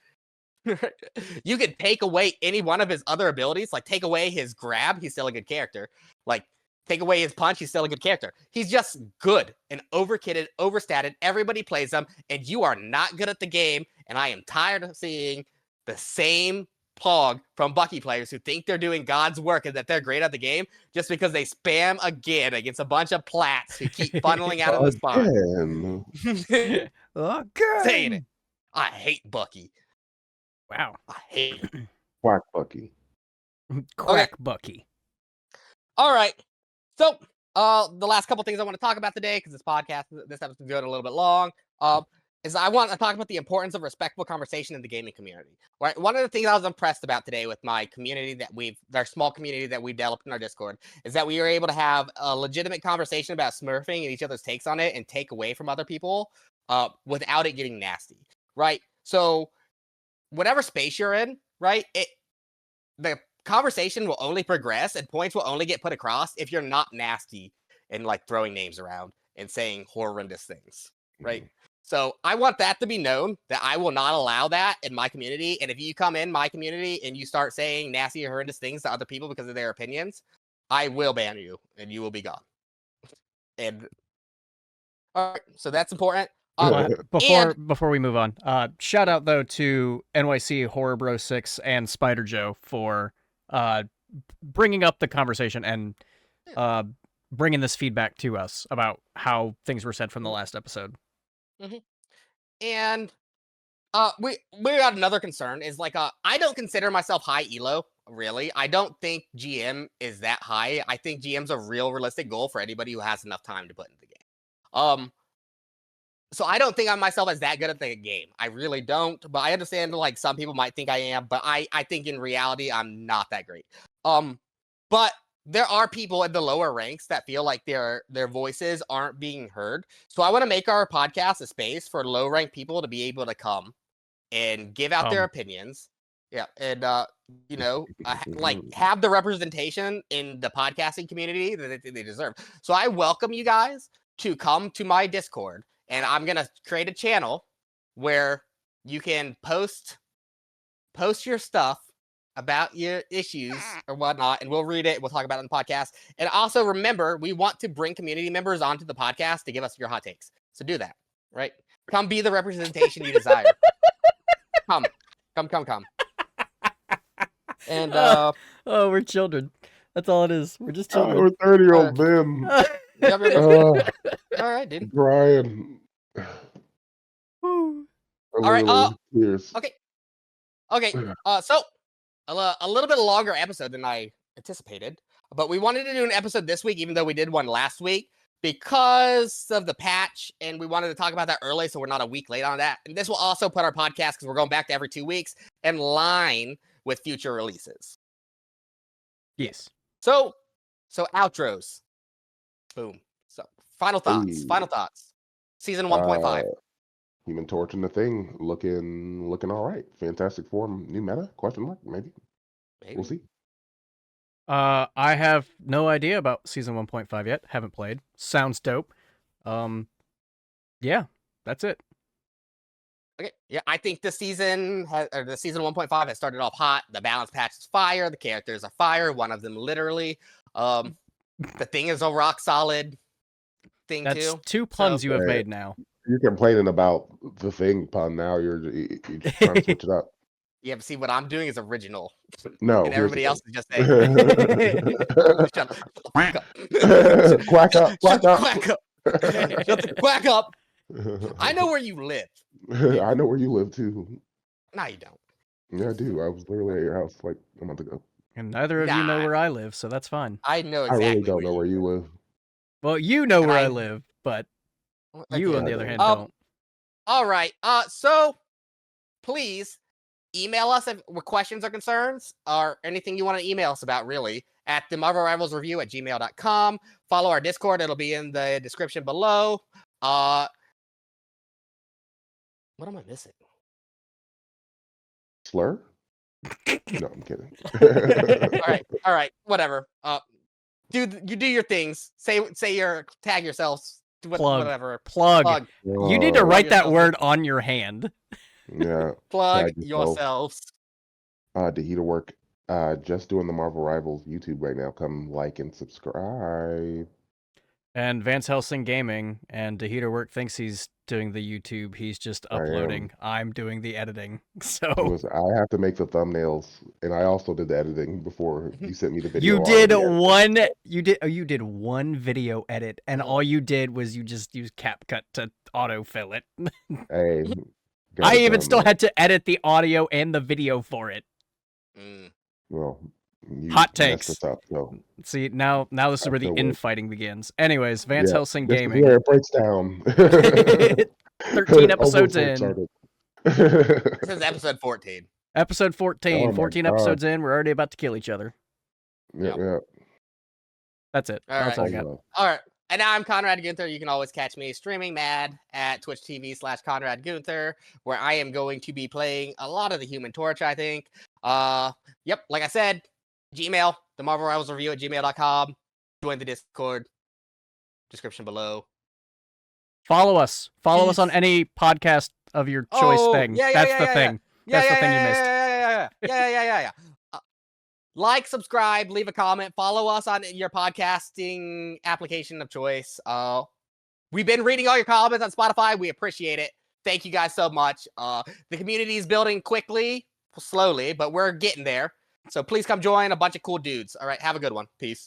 S1: You could take away any one of his other abilities, like take away his grab, he's still a good character. Like take away his punch, he's still a good character. He's just good and overkitted, overstated. Everybody plays him, and you are not good at the game. And I am tired of seeing the same pog from Bucky players who think they're doing God's work and that they're great at the game just because they spam again against a bunch of plats who keep funneling out of the spawn.
S2: Again.
S1: Saying it.
S3: Okay.
S1: I hate Bucky.
S3: Wow.
S1: I hate him.
S2: Quack Bucky.
S3: Quack Bucky.
S1: All right. So, the last couple things I want to talk about today, because this episode is going a little bit long, is I want to talk about the importance of respectful conversation in the gaming community. Right. One of the things I was impressed about today with my community our small community that we developed in our Discord, is that we were able to have a legitimate conversation about smurfing and each other's takes on it and take away from other people, without it getting nasty. Right. So, whatever space you're in, right, the conversation will only progress and points will only get put across if you're not nasty and throwing names around and saying horrendous things, right? So I want that to be known, that I will not allow that in my community. And if you come in my community and you start saying nasty or horrendous things to other people because of their opinions, I will ban you and you will be gone. And all right, so that's important.
S3: Before we move on, shout out though to NYC Horror Bro 6 and Spider Joe for bringing up the conversation and bringing this feedback to us about how things were said from the last episode.
S1: And we got another concern is like I don't consider myself high elo, really. I don't think GM is that high. I think GM's a real realistic goal for anybody who has enough time to put into the game. So I don't think of myself as that good at the game. I really don't, but I understand like some people might think I am, but I think in reality I'm not that great. But there are people in the lower ranks that feel like their voices aren't being heard. So I want to make our podcast a space for low rank people to be able to come and give out their opinions. Yeah, and like have the representation in the podcasting community that they deserve. So I welcome you guys to come to my Discord, and I'm gonna create a channel where you can post your stuff about your issues or whatnot, and we'll read it. We'll talk about it on the podcast. And also remember, we want to bring community members onto the podcast to give us your hot takes. So do that, right? Come be the representation you desire. Come. And
S3: we're children. That's all it is. We're just children.
S2: We're 30-year-old men.
S1: All right, dude.
S2: Brian.
S1: All right.
S2: Cheers.
S1: Okay. So a little bit longer episode than I anticipated, but we wanted to do an episode this week, even though we did one last week, because of the patch, and we wanted to talk about that early, so we're not a week late on that. And this will also put our podcast, because we're going back to every 2 weeks, in line with future releases.
S3: Yes.
S1: So outros. Boom. So final thoughts. Season 1.5.
S2: Human Torch and the Thing looking all right. Fantastic form. New meta? Question mark? Maybe. We'll see.
S3: I have no idea about season 1.5 yet. Haven't played. Sounds dope. Yeah, that's it.
S1: Okay. Yeah, I think the season 1.5 has started off hot. The balance patch is fire. The characters are fire. One of them literally. The Thing is a rock solid thing too.
S3: That's 2 puns you have made now.
S2: You're complaining about the Thing pun now. You're just trying to switch it up.
S1: Yeah, but see, what I'm doing is original.
S2: No.
S1: And everybody else is just saying. Shut the fuck up.
S2: Quack up.
S1: Shut the quack up. I know where you live.
S2: I know where you live too.
S1: No, you don't.
S2: Yeah, I do. I was literally at your house like a month ago.
S3: And neither of you know where I live, so that's fine.
S1: I know exactly.
S2: I really don't know where you live.
S3: Well, you know where I live, but you, on the other hand, don't.
S1: All right. So please email us with questions or concerns or anything you want to email us about, really, at the Marvel Rivals Review at gmail.com. Follow our Discord. It'll be in the description below. What am I missing?
S2: Slur? No, I'm kidding.
S1: All right. Whatever. You do your things. Say your tag yourselves. Whatever.
S3: Plug. You need to write that word on your hand.
S2: Yeah.
S1: Plug yourselves.
S2: The Heater Work. Just doing the Marvel Rivals YouTube right now. Come like and subscribe.
S3: And Vance Helsing Gaming and Heater Work thinks he's doing the YouTube. He's just uploading. I'm doing the editing. So
S2: I have to make the thumbnails, and I also did the editing before you sent me the video.
S3: You did one video edit, and all you did was you just used CapCut to autofill it.
S2: Hey,
S3: I even still had to edit the audio and the video for it.
S2: Well,
S3: hot takes.
S2: Up, so.
S3: See, now this is where the infighting begins. Anyways, Vance Helsing Gaming.
S2: Where it breaks down.
S3: 13 episodes in.
S1: This is episode 14.
S3: Episode 14. 14 episodes in. We're already about to kill each other.
S2: Yeah.
S3: That's it. That's all I got.
S1: All right. And I'm Conrad Gunther. You can always catch me streaming mad at twitch.tv/Conrad Gunther, where I am going to be playing a lot of the Human Torch, I think. Yep, like I said, Gmail, the Marvel Rivals Review at gmail.com. Join the Discord. Description below.
S3: Follow us. Follow us on any podcast of your choice thing. That's the thing. That's the thing you missed.
S1: Yeah. Like, subscribe, leave a comment, follow us on your podcasting application of choice. We've been reading all your comments on Spotify. We appreciate it. Thank you guys so much. The community is building quickly, slowly, but we're getting there. So please come join a bunch of cool dudes. All right, have a good one. Peace.